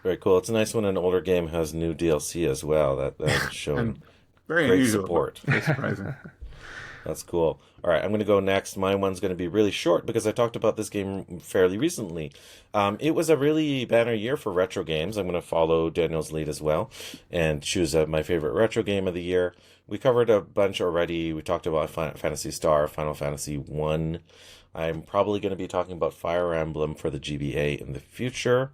Very cool. It's nice when an older game has new DLC as well. That's showing And very great unusual, support. but very surprising. That's cool. All right, I'm going to go next. My one's going to be really short because I talked about this game fairly recently. It was a really banner year for retro games. I'm going to follow Daniel's lead as well and choose my favorite retro game of the year. We covered a bunch already. We talked about Phantasy Star, Final Fantasy 1. I'm probably going to be talking about Fire Emblem for the GBA in the future.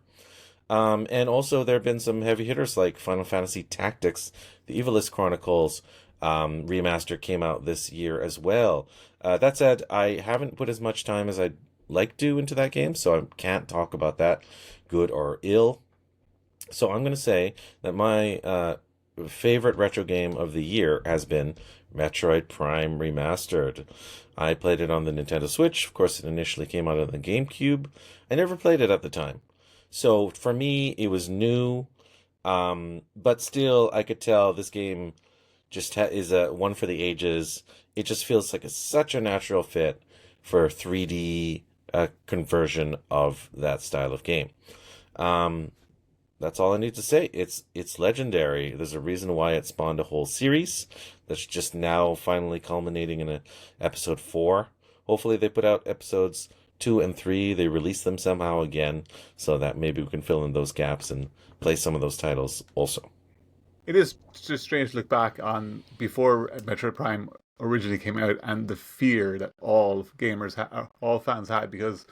And also there have been some heavy hitters like Final Fantasy Tactics, the Evilist Chronicles, Remastered came out this year as well. That said, I haven't put as much time as I'd like to into that game, so I can't talk about that, good or ill. So I'm going to say that my favorite retro game of the year has been Metroid Prime Remastered. I played it on the Nintendo Switch. Of course, it initially came out on the GameCube. I never played it at the time. So for me, it was new, but still, I could tell this game just is a one for the ages. It just feels like it's such a natural fit for 3D conversion of that style of game. That's all I need to say. It's legendary. There's a reason why it spawned a whole series that's just now finally culminating in episode 4. Hopefully they put out episodes 2 and 3. They release them somehow again so that maybe we can fill in those gaps and play some of those titles also. It is just strange to look back on before Metroid Prime originally came out and the fear that all fans had, because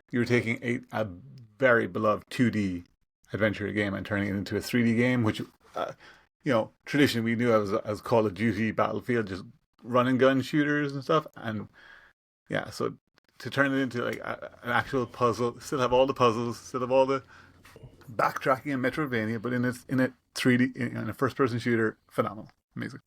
you were taking a very beloved 2D adventure game and turning it into a 3D game, which traditionally we knew as Call of Duty, Battlefield, just run and gun shooters and stuff. And yeah, so to turn it into like an actual puzzle, still have all the puzzles, still have all the backtracking in Metroidvania, but in a 3D, in a first-person shooter, phenomenal, amazing.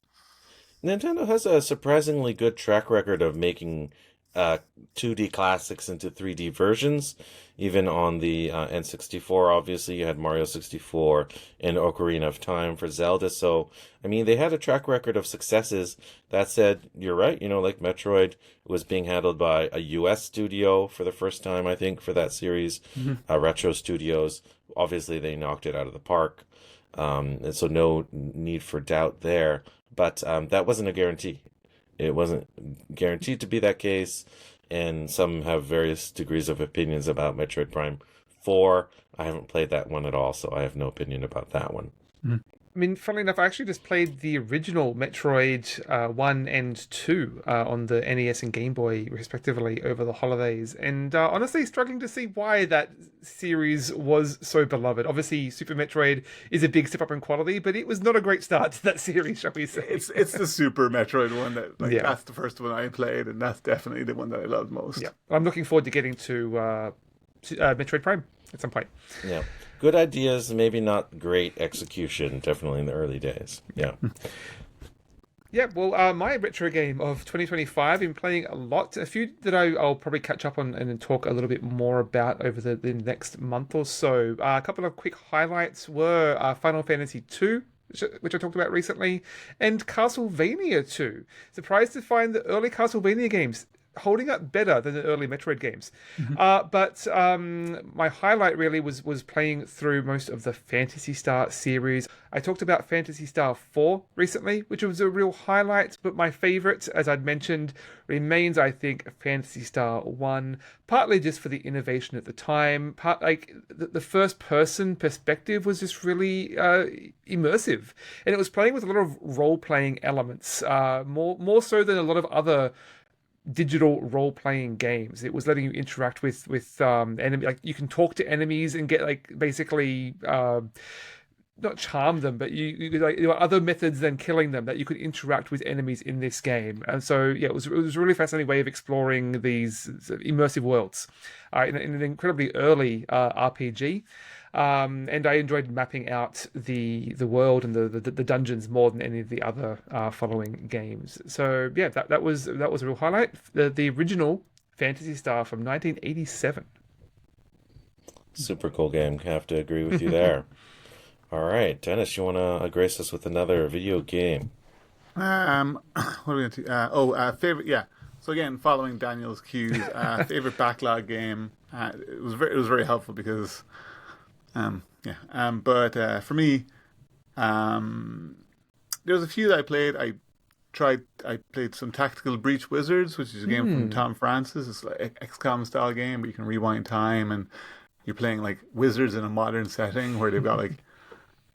Nintendo has a surprisingly good track record of making 2D classics into 3D versions. Even on the N64, obviously, you had Mario 64 and Ocarina of Time for Zelda. So, I mean, they had a track record of successes. That said, you're right. Like Metroid was being handled by a US studio for the first time, I think, for that series. Retro Studios. Obviously, they knocked it out of the park. And so no need for doubt there. But that wasn't a guarantee. It wasn't guaranteed to be that case, and some have various degrees of opinions about Metroid Prime 4. I haven't played that one at all, so I have no opinion about that one. I mean, funnily enough, I actually just played the original Metroid 1 and 2 on the NES and Game Boy, respectively, over the holidays. And honestly, struggling to see why that series was so beloved. Obviously, Super Metroid is a big step up in quality, but it was not a great start to that series, shall we say. It's the Super Metroid one that Yeah. that's the first one I played, and that's definitely the one that I loved most. Yeah. I'm looking forward to getting to Metroid Prime at some point. Yeah. Good ideas, maybe not great execution, definitely in the early days. Yeah. Yeah, well, my retro game of 2025, I've been playing a lot. A few that I'll probably catch up on and talk a little bit more about over the next month or so. A couple of quick highlights were Final Fantasy II, which I talked about recently, and Castlevania 2. Surprised to find the early Castlevania games holding up better than the early Metroid games. But my highlight really was playing through most of the Phantasy Star series. I talked about Phantasy Star 4 recently, which was a real highlight, but my favorite, as I'd mentioned, remains, I think, Phantasy Star 1, partly just for the innovation at the time. The first person perspective was just really immersive, and it was playing with a lot of role-playing elements, more so than a lot of other digital role-playing games. It was letting you interact with enemy, like you can talk to enemies and get like basically not charm them, but there were other methods than killing them that you could interact with enemies in this game. And so yeah, it was a really fascinating way of exploring these sort of immersive worlds in an incredibly early RPG. And I enjoyed mapping out the world and the dungeons more than any of the other following games. So yeah, that was a real highlight. The original Phantasy Star from 1987. Super cool game. Have to agree with you there. All right, Dennis, you want to grace us with another video game? What are we going to? Favorite. Yeah. So again, following Daniel's cues, favorite backlog game. It was very helpful because, But for me, there was a few that I played. I played some Tactical Breach Wizards, which is a game from Tom Francis. It's like an XCOM style game, but you can rewind time and you're playing like wizards in a modern setting where they've got like,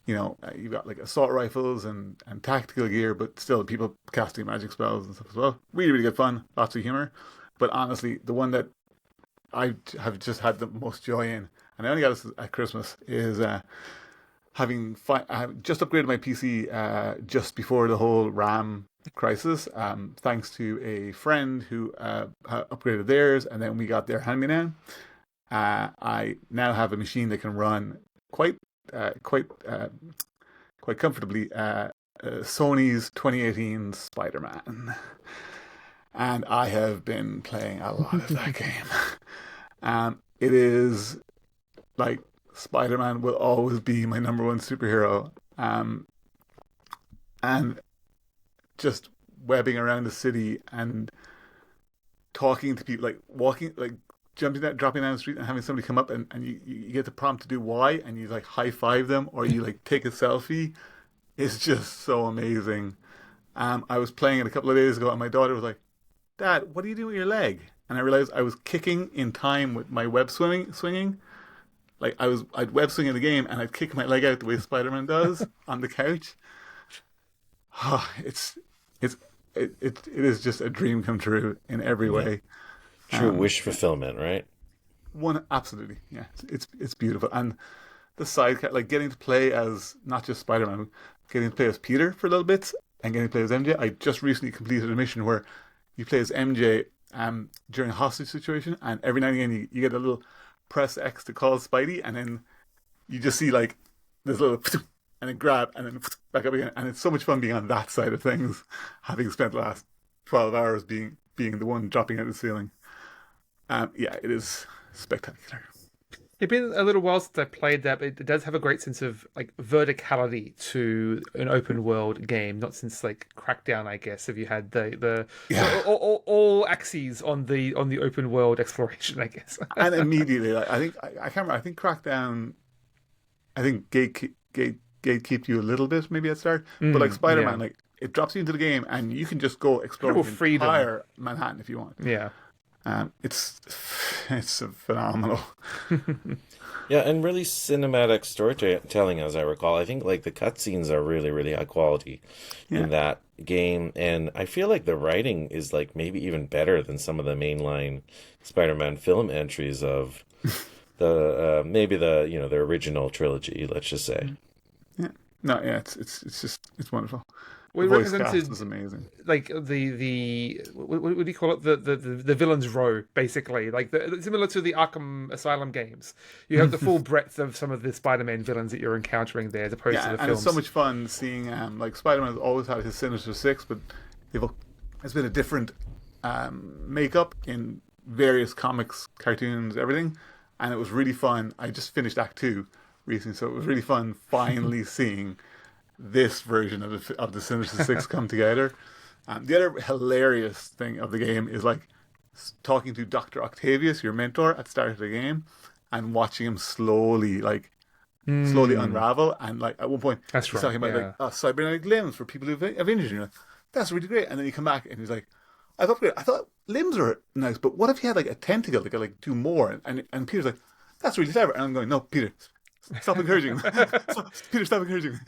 you've got like assault rifles and tactical gear, but still people casting magic spells and stuff as well. Really, really good fun. Lots of humor. But honestly, the one that I have just had the most joy in, and I only got this at Christmas, is I have just upgraded my PC just before the whole RAM crisis, thanks to a friend who upgraded theirs, and then we got their hand-me-down. I now have a machine that can run quite comfortably Sony's 2018 Spider-Man, and I have been playing a lot of that game. It is like Spider-Man will always be my number one superhero, and just webbing around the city and talking to people, like walking, like dropping down the street and having somebody come up and you get the prompt to do Y and you like high five them or you like take a selfie. It's just so amazing. I was playing it a couple of days ago and my daughter was like, "Dad, what do you do with your leg?" And I realized I was kicking in time with my web swinging. Like I'd web swing in the game and I'd kick my leg out the way Spider-Man does on the couch. Oh, it is just a dream come true in every way. True wish fulfillment, right? Absolutely, yeah. It's beautiful, and the side like getting to play as not just Spider-Man, getting to play as Peter for a little bit, and getting to play as MJ. I just recently completed a mission where you play as MJ during a hostage situation, and every now and again you get a little press X to call Spidey, and then you just see like this little and then grab and then back up again, and it's so much fun being on that side of things, having spent the last 12 hours being the one dropping out of the ceiling. It is spectacular. It's been a little while since I played that, but it does have a great sense of like verticality to an open world game. Not since like Crackdown, I guess. Have you had all axes on the open world exploration? I guess. And immediately, like, I can't remember. I think Crackdown, I think gatekeep you a little bit maybe at start, but like Spider-Man, like it drops you into the game and you can just go explore the entire Manhattan if you want. Yeah. It's phenomenal. Yeah, and really cinematic storytelling, as I recall. I think like the cutscenes are really, really high quality Yeah. in that game, and I feel like the writing is like maybe even better than some of the mainline Spider-Man film entries of the maybe the the original trilogy. Let's just say. Yeah. No, yeah, it's just it's wonderful. The We voice cast represented is amazing. like the what do you call it, the villains row, basically, like similar to the Arkham Asylum games. You have the full breadth of some of the Spider-Man villains that you're encountering there, as opposed to Yeah, the and it's so films. much fun seeing like Spider-Man has always had his Sinister Six, but they've it's been a different makeup in various comics, cartoons, everything, and it was really fun. I just finished Act Two recently, so it was really fun finally seeing this version of the Sinister Six come together. The other hilarious thing of the game is like talking to Doctor Octavius, your mentor, at the start of the game, and watching him slowly Hmm, unravel. And like at one point, that's he's right. talking about like Yeah. cybernetic limbs for people who've injured you. Like, that's really great. And then you come back and he's like, I thought limbs are nice, but what if you had like a tentacle that could like do more? And Peter's like, that's really clever. And I'm going, no, Peter, stop encouraging him. Peter, stop encouraging him.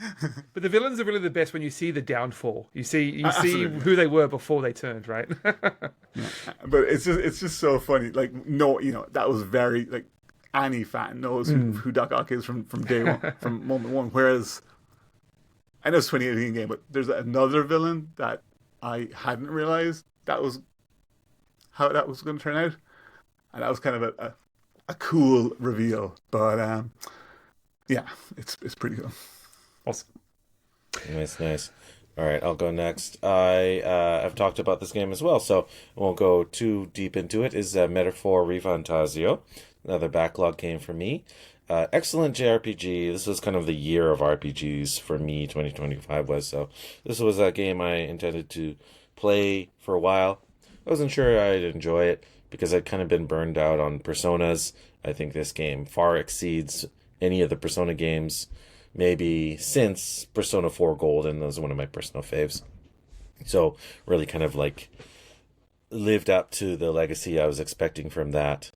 But the villains are really the best when you see the downfall. You see Absolutely. who they were before they turned, right? Yeah. But it's just so funny. Like no, that was very like any fan knows who Doc Ock is from day one, from moment one. Whereas I know it's 2018 game, but there's another villain that I hadn't realized that was how that was going to turn out, and that was kind of a cool reveal. But yeah, it's pretty cool. Awesome. Nice, nice. All right, I'll go next. I have talked about this game as well, so I won't go too deep into it. Is Metaphor Refantazio, another backlog game for me. Excellent JRPG. This was kind of the year of RPGs for me. 2025 was, so this was a game I intended to play for a while. I wasn't sure I'd enjoy it because I'd kind of been burned out on Personas. I think this game far exceeds any of the Persona games, maybe since Persona 4 Golden. That was one of my personal faves. So really kind of like lived up to the legacy I was expecting from that.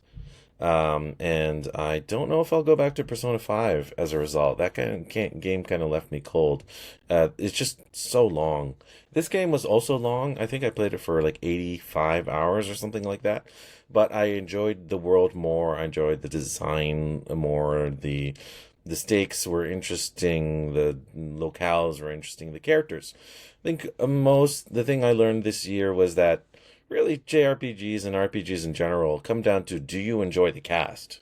And I don't know if I'll go back to Persona 5 as a result. That game kind of left me cold. It's just so long. This game was also long. I think I played it for like 85 hours or something like that. But I enjoyed the world more. I enjoyed the design more. The stakes were interesting. The locales were interesting. The characters. I think the thing I learned this year was that really JRPGs and RPGs in general come down to, do you enjoy the cast?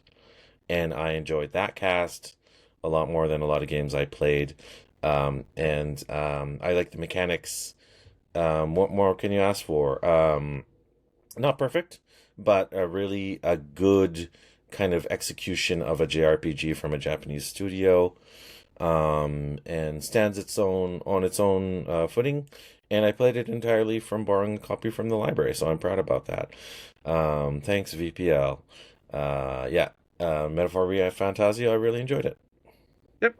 And I enjoyed that cast a lot more than a lot of games I played. And I like the mechanics. What more can you ask for? Not perfect, but really a good kind of execution of a JRPG from a Japanese studio, and stands on its own footing. And I played it entirely from borrowing a copy from the library, so I'm proud about that. Thanks, VPL. Metaphor Fantasio, I really enjoyed it. Yep,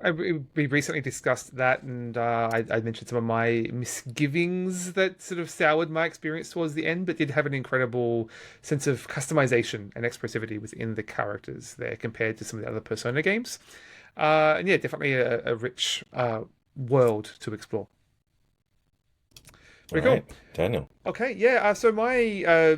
we recently discussed that, and I mentioned some of my misgivings that sort of soured my experience towards the end, but did have an incredible sense of customization and expressivity within the characters there compared to some of the other Persona games. And yeah, definitely a rich world to explore. All Pretty cool. right, Daniel. Okay, yeah. So my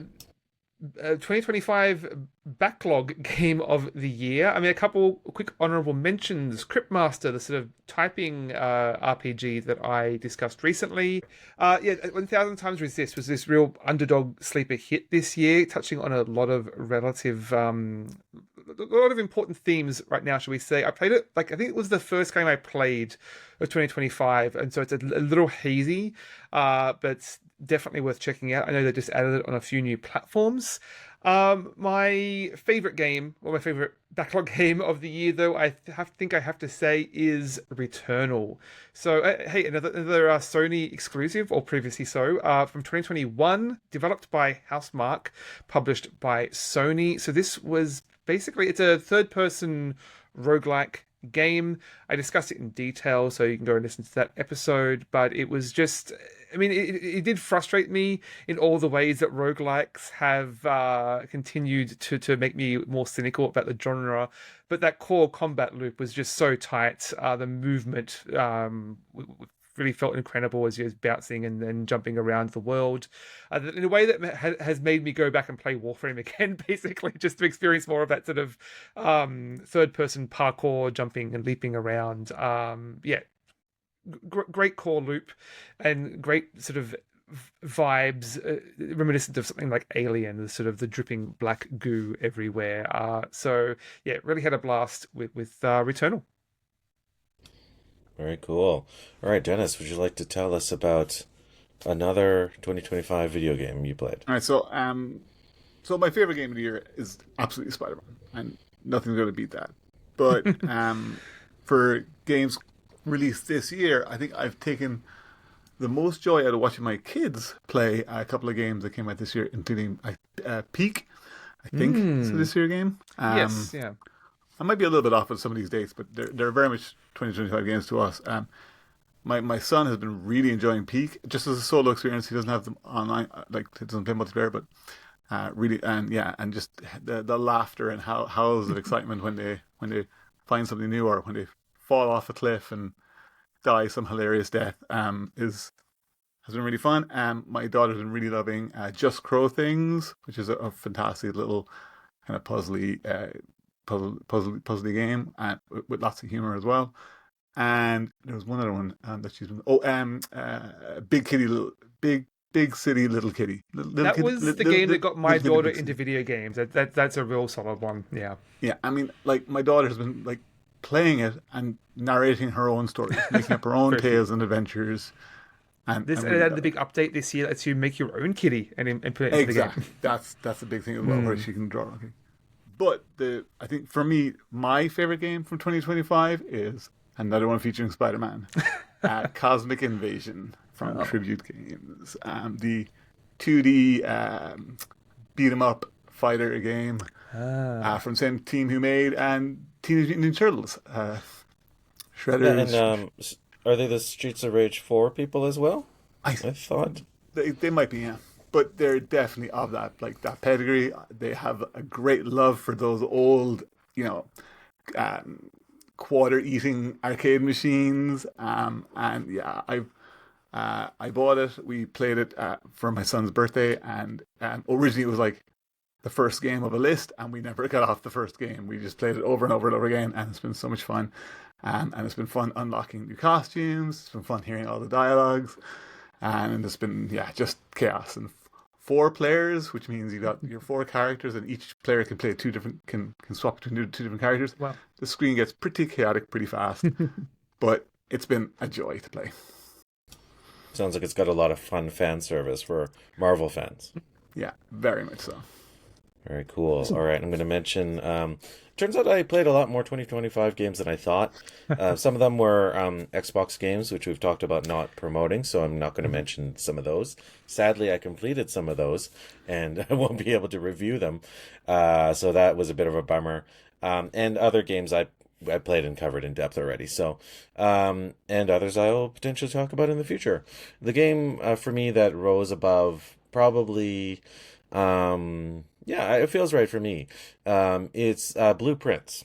2025 backlog game of the year. I mean, a couple quick honorable mentions. Cryptmaster, the sort of typing RPG that I discussed recently. Yeah, 1000 Times Resist was this real underdog sleeper hit this year, touching on a lot of a lot of important themes right now, shall we say. I played it, like, I think it was the first game I played of 2025, and so it's a little hazy, but definitely worth checking out. I know they just added it on a few new platforms. My favorite game, or my favorite backlog game of the year, though, think I have to say is Returnal. So, hey, another Sony exclusive, or previously so, from 2021, developed by Housemarque, published by Sony. So this was basically, it's a third-person roguelike game. I discussed it in detail, so you can go and listen to that episode, but it was just I mean, it did frustrate me in all the ways that roguelikes have continued to make me more cynical about the genre. But that core combat loop was just so tight. The movement really felt incredible as you're bouncing and then jumping around the world in a way that has made me go back and play Warframe again, basically, just to experience more of that sort of third-person parkour, jumping and leaping around. Yeah, great core loop and great sort of vibes reminiscent of something like Alien, the sort of the dripping black goo everywhere. So yeah, really had a blast with Returnal. Very cool. All right, Dennis, would you like to tell us about another 2025 video game you played? All right, so my favorite game of the year is absolutely Spider-Man, and nothing's going to beat that. But for games released this year, I think I've taken the most joy out of watching my kids play a couple of games that came out this year, including Peak, I think, is this year game. Yes, yeah. I might be a little bit off with some of these dates, but they're very much 2025 games to us. My son has been really enjoying Peak, just as a solo experience. He doesn't have them online, like he doesn't play multiplayer, but really, and just the laughter and howls of excitement when they find something new or when they fall off a cliff and die some hilarious death has been really fun. My daughter's been really loving Just Crow Things, which is a fantastic little kind of puzzly game with lots of humor as well. And there was one other one that she's been Big City Little Kitty. That was the game that got my daughter into video games. That's a real solid one. Yeah. Yeah, I mean, like my daughter has been like playing it and narrating her own stories, making up her own tales and adventures. And this had the big update this year lets you make your own kitty and put it into the game. That's a big thing as well, where she can draw. Okay. But I think for me, my favorite game from 2025 is another one featuring Spider-Man, Cosmic Invasion from Tribute Games, the 2D beat 'em up fighter game from the same team who made Teenage Mutant Ninja Turtles. Shredder's. And are they the Streets of Rage 4 people as well? I thought they might be, yeah. But they're definitely of that pedigree. They have a great love for those old, quarter-eating arcade machines. And yeah, I bought it. We played it for my son's birthday, and originally it was like the first game of a list, and we never got off the first game. We just played it over and over and over again, and it's been so much fun. And it's been fun unlocking new costumes. It's been fun hearing all the dialogues, and it's been just chaos. And 4 players, which means you got your 4 characters, and each player can play can swap between 2 different characters. Wow. The screen gets pretty chaotic pretty fast, but it's been a joy to play. Sounds like it's got a lot of fun fan service for Marvel fans. Yeah, very much so. Very cool. All right, I'm going to mention. Turns out I played a lot more 2025 games than I thought. Some of them were Xbox games, which we've talked about not promoting, so I'm not going to mention some of those. Sadly, I completed some of those, and I won't be able to review them. So that was a bit of a bummer. And other games I played and covered in depth already. So, and others I will potentially talk about in the future. The game for me that rose above probably. Yeah, it feels right for me. It's Blueprints.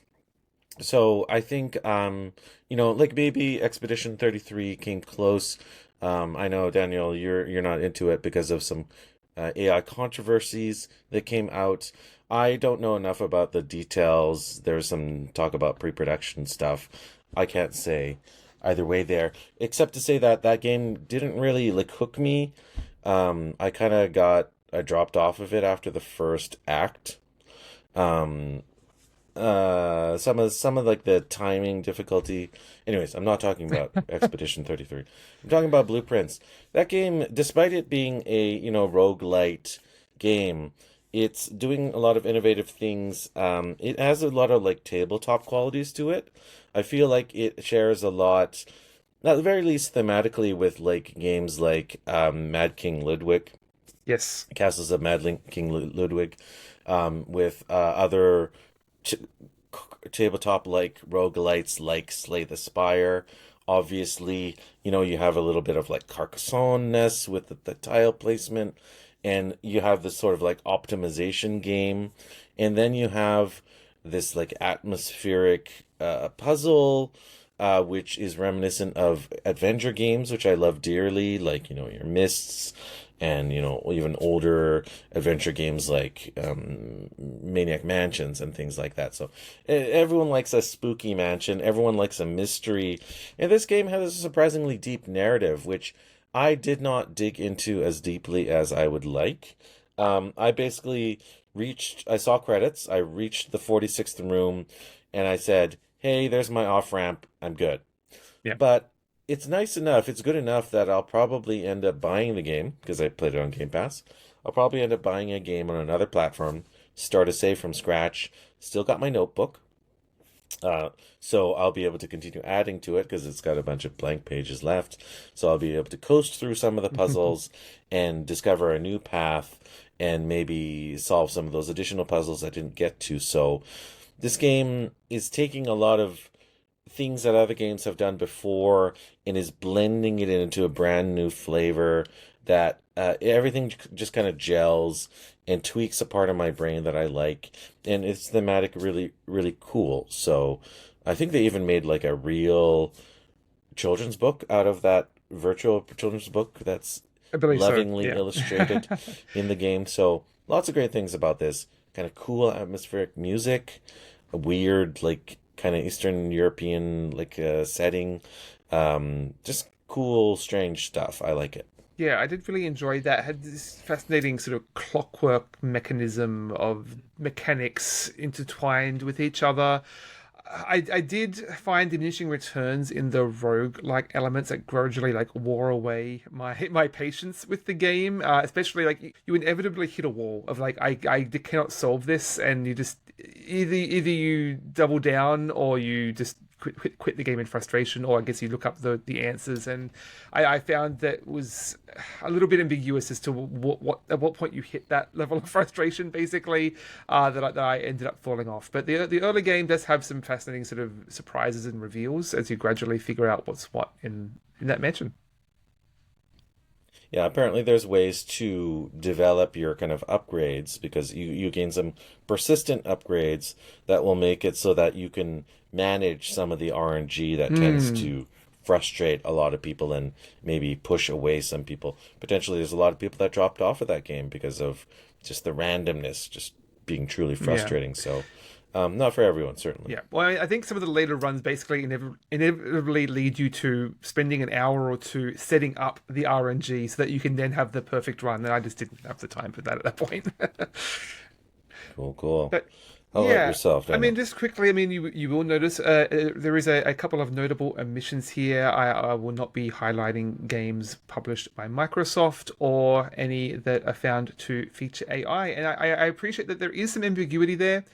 So I think, like maybe Expedition 33 came close. I know, Daniel, you're not into it because of some AI controversies that came out. I don't know enough about the details. There's some talk about pre-production stuff. I can't say either way there, except to say that that game didn't really hook me. I dropped off of it after the first act. Some of the timing difficulty. Anyways, I'm not talking about Expedition 33. I'm talking about Blueprints. That game, despite it being a roguelite game, it's doing a lot of innovative things. It has a lot of tabletop qualities to it. I feel like it shares a lot, at the very least thematically, with games like Mad King Ludwig. Yes. Castles of Mad King Ludwig, with other tabletop roguelites like Slay the Spire, Obviously, you have a little bit of like Carcassonne-ness with the tile placement, and you have this sort of like optimization game, and then you have this like atmospheric puzzle, which is reminiscent of adventure games, which I love dearly, like your Mists, and even older adventure games like Maniac Mansions and things like that. So everyone likes a spooky mansion, everyone likes a mystery, and this game has a surprisingly deep narrative, which I did not dig into as deeply as I would like. I basically I saw credits, I reached the 46th room, and I said, hey, there's my off ramp, I'm good. Yeah. But it's nice enough, it's good enough that I'll probably end up buying the game, because I played it on Game Pass. I'll probably end up buying a game on another platform, start a save from scratch, still got my notebook. So I'll be able to continue adding to it, because it's got a bunch of blank pages left. So I'll be able to coast through some of the puzzles and discover a new path, and maybe solve some of those additional puzzles I didn't get to. So this game is taking a lot of things that other games have done before and is blending it into a brand new flavor that everything just kind of gels and tweaks a part of my brain that I like, and it's thematic really, really cool. So I think they even made like a real children's book out of that virtual children's book that's lovingly illustrated in the game. So lots of great things about this. Kind of cool atmospheric music, a weird like kind of Eastern European like setting, just cool, strange stuff. I like it. Yeah, I did really enjoy that. It had this fascinating sort of clockwork mechanism of mechanics intertwined with each other. I did find diminishing returns in the rogue-like elements that gradually like wore away my patience with the game. Especially like you inevitably hit a wall of like I cannot solve this, and you just either you double down or you just quit the game in frustration, or I guess you look up the answers. And I found that was a little bit ambiguous as to what at what point you hit that level of frustration, basically, that I ended up falling off. But the early game does have some fascinating sort of surprises and reveals as you gradually figure out what's what in that mansion. Yeah, apparently there's ways to develop your kind of upgrades, because you gain some persistent upgrades that will make it so that you can manage some of the RNG that tends to frustrate a lot of people and maybe push away some people. Potentially there's a lot of people that dropped off of that game because of just the randomness just being truly frustrating. So not for everyone, certainly. Yeah. Well, I think some of the later runs basically inevitably lead you to spending an hour or two setting up the RNG so that you can then have the perfect run. And I just didn't have the time for that at that point. Cool. But how about yourself, Daniel? I mean, just quickly, I mean, you will notice there is a couple of notable omissions here. I will not be highlighting games published by Microsoft or any that are found to feature AI. And I appreciate that there is some ambiguity there.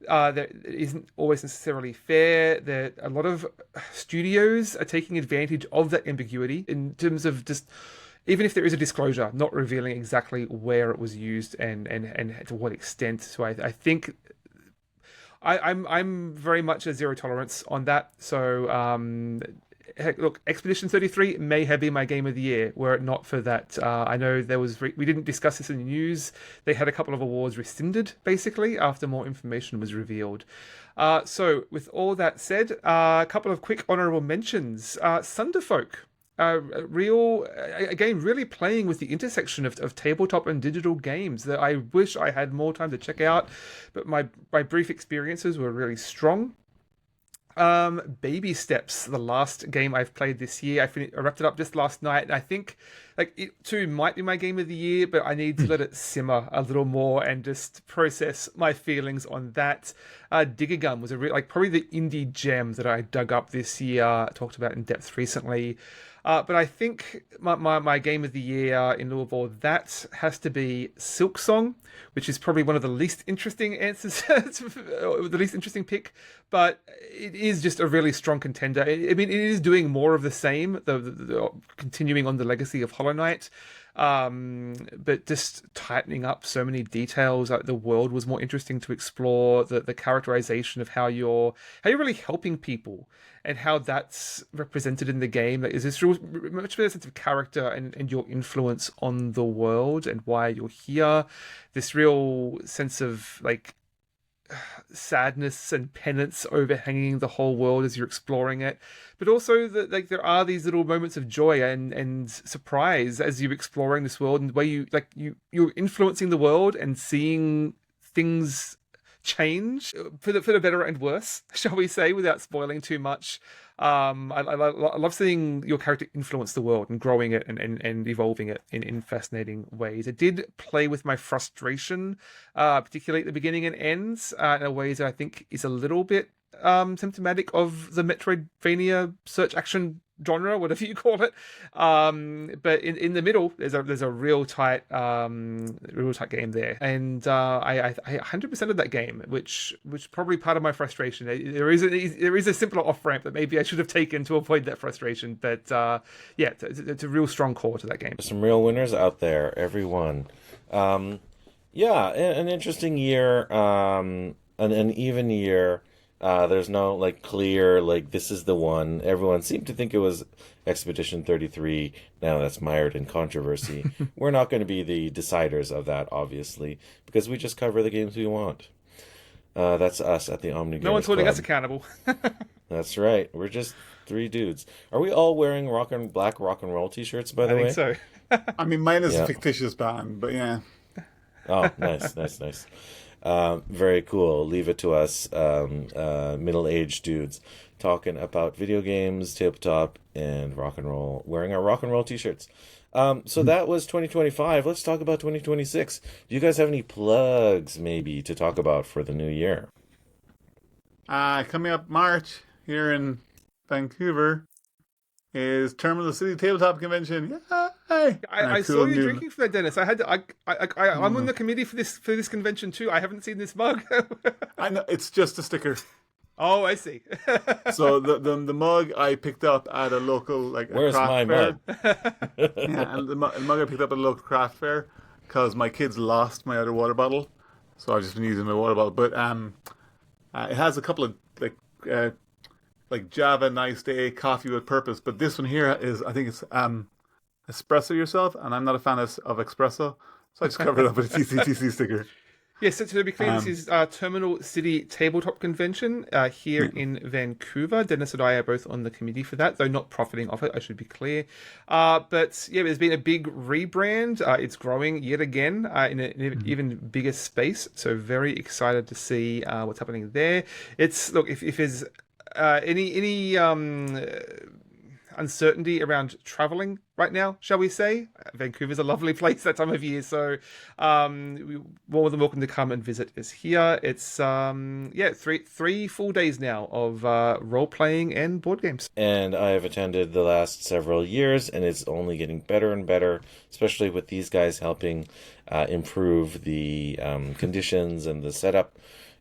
That isn't always necessarily fair. That a lot of studios are taking advantage of that ambiguity in terms of just, even if there is a disclosure, not revealing exactly where it was used and to what extent. So I think I'm very much a zero tolerance on that. So heck, look, Expedition 33 may have been my game of the year were it not for that. I know there was we didn't discuss this in the news. They had a couple of awards rescinded basically after more information was revealed. So with all that said, a couple of quick honorable mentions. Sunderfolk. Again, really playing with the intersection of tabletop and digital games that I wish I had more time to check out, but my brief experiences were really strong. Baby Steps, the last game I've played this year. I wrapped it up just last night, and I think like it too might be my game of the year, but I need to let it simmer a little more and just process my feelings on that. Digger Gun was probably the indie gem that I dug up this year, talked about in depth recently. But I think my game of the year in lieu of all that has to be Silksong, which is probably one of the least interesting answers, the least interesting pick, but it is just a really strong contender. I mean, it is doing more of the same, the continuing on the legacy of Hollow Knight. but just tightening up so many details. Like the world was more interesting to explore. The characterization of how you're really helping people and how that's represented in the game. Like, is this real much better sense of character and your influence on the world and why you're here. This real sense of like sadness and penance overhanging the whole world as you're exploring it, but also that like there are these little moments of joy and surprise as you're exploring this world, and the way you're influencing the world and seeing things change for the better and worse, shall we say, without spoiling too much. I love seeing your character influence the world and growing it and evolving it in fascinating ways. It did play with my frustration, particularly at the beginning and ends, in a way that I think is a little bit symptomatic of the Metroidvania search action genre, whatever you call it. But in the middle, there's a real tight game there, and I 100% of that game, which probably part of my frustration. There is a simpler off ramp that maybe I should have taken to avoid that frustration, but yeah, it's a real strong core to that game. There's some real winners out there, everyone. Yeah, an interesting year, an even year. There's no like clear like this is the one. Everyone seemed to think it was Expedition 33. Now that's mired in controversy. We're not going to be the deciders of that, obviously, because we just cover the games we want. That's us at the Omnigamersclub. No one's holding us accountable. That's right. We're just three dudes. Are we all wearing black rock and roll t-shirts, by the way? I think so. I mean, mine is a fictitious band, but yeah. Oh, nice. Very cool. Leave it to us, middle-aged dudes, talking about video games, tabletop, and rock and roll, wearing our rock and roll t-shirts. So that was 2025. Let's talk about 2026. Do you guys have any plugs, maybe, to talk about for the new year? Coming up March here in Vancouver is Terminal City Tabletop Convention. Yay! I saw you drinking for that, Dennis. I'm on the committee for this convention too. I haven't seen this mug. I know, it's just a sticker. Oh, I see. So the mug I picked up at a local where's craft my fair. mug? Yeah, and the mug I picked up at a local craft fair because my kids lost my other water bottle, so I've just been using my water bottle. But it has a couple of like Java Nice Day Coffee with Purpose, but this one here is, I think it's espresso yourself, and I'm not a fan of espresso, so I just covered it up with a TCTC sticker. Yes, so to be clear, this is Terminal City Tabletop Convention here in Vancouver. Dennis and I are both on the committee for that, though not profiting off it, I should be clear. But yeah, there's been a big rebrand. It's growing yet again in an even bigger space, so very excited to see what's happening there. Look, if there's any uncertainty around traveling right now, shall we say, Vancouver's a lovely place that time of year, so we're more than welcome to come and visit us here. It's three full days now of role-playing and board games. And I have attended the last several years, and it's only getting better and better, especially with these guys helping improve the conditions and the setup.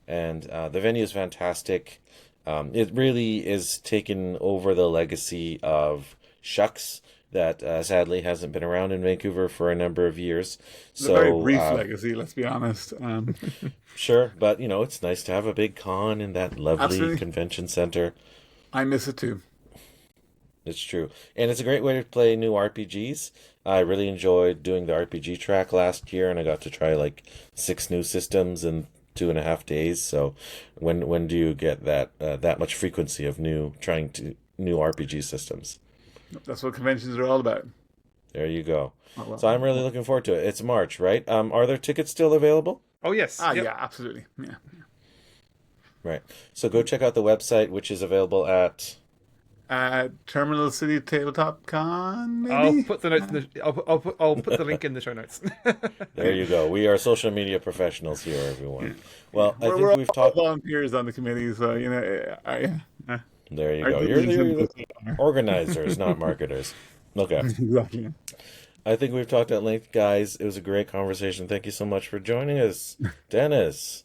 And the venue is fantastic. It really is taken over the legacy of Shucks that sadly hasn't been around in Vancouver for a number of years. It's a very brief legacy, let's be honest. Sure, but it's nice to have a big con in that lovely convention center. I miss it too. It's true. And it's a great way to play new RPGs. I really enjoyed doing the RPG track last year, and I got to try like 6 new systems in 2.5 days. So when do you get that much frequency of new RPG systems? That's what conventions are all about. There you go. Oh, well. So I'm really looking forward to it. It's March, right? Are there tickets still available? Oh yes. Yep. Yeah, absolutely. Yeah. Right. So go check out the website, which is available at Terminal City Tabletop Con. Maybe? I'll put the notes. I'll put the link in the show notes. There you go. We are social media professionals here, everyone. Well, I think we're we've talked volunteers on the committee, so There you go. You're the organizers, not marketers. Okay. Exactly. I think we've talked at length, guys. It was a great conversation. Thank you so much for joining us, Dennis,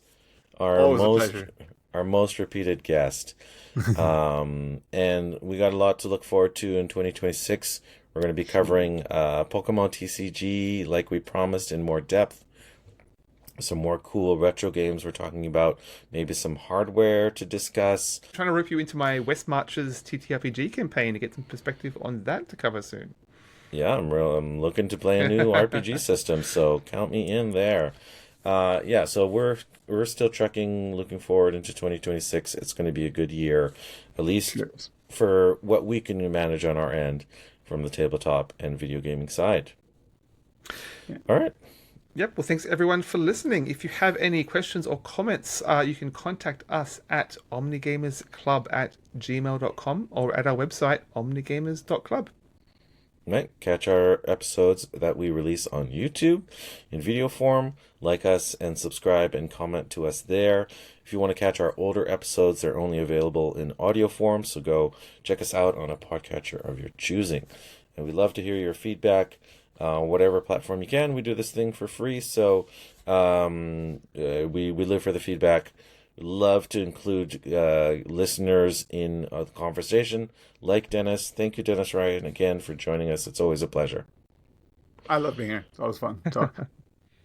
our most repeated guest. And we got a lot to look forward to in 2026. We're going to be covering Pokemon TCG like we promised in more depth. Some more cool retro games we're talking about. Maybe some hardware to discuss. I'm trying to rope you into my West Marches TTRPG campaign to get some perspective on that to cover soon. Yeah, I'm looking to play a new RPG system, so count me in there. So we're still trekking, looking forward into 2026. It's going to be a good year, at least for what we can manage on our end from the tabletop and video gaming side. Yeah. All right. Yep. Well, thanks everyone for listening. If you have any questions or comments, you can contact us at omnigamersclub@gmail.com or at our website, omnigamers.club. Right. Catch our episodes that we release on YouTube in video form. Like us and subscribe and comment to us there. If you want to catch our older episodes, they're only available in audio form, so go check us out on a podcatcher of your choosing. And we'd love to hear your feedback. Whatever platform you can. We do this thing for free, so we live for the feedback. Love to include listeners in the conversation, like Dennis. Thank you, Denis Ryan, again for joining us. It's always a pleasure. I love being here. It's always fun to talk.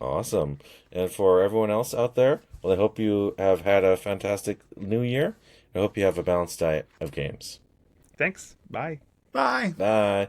Awesome. And for everyone else out there, well, I hope you have had a fantastic new year. I hope you have a balanced diet of games. Thanks. Bye. Bye. Bye.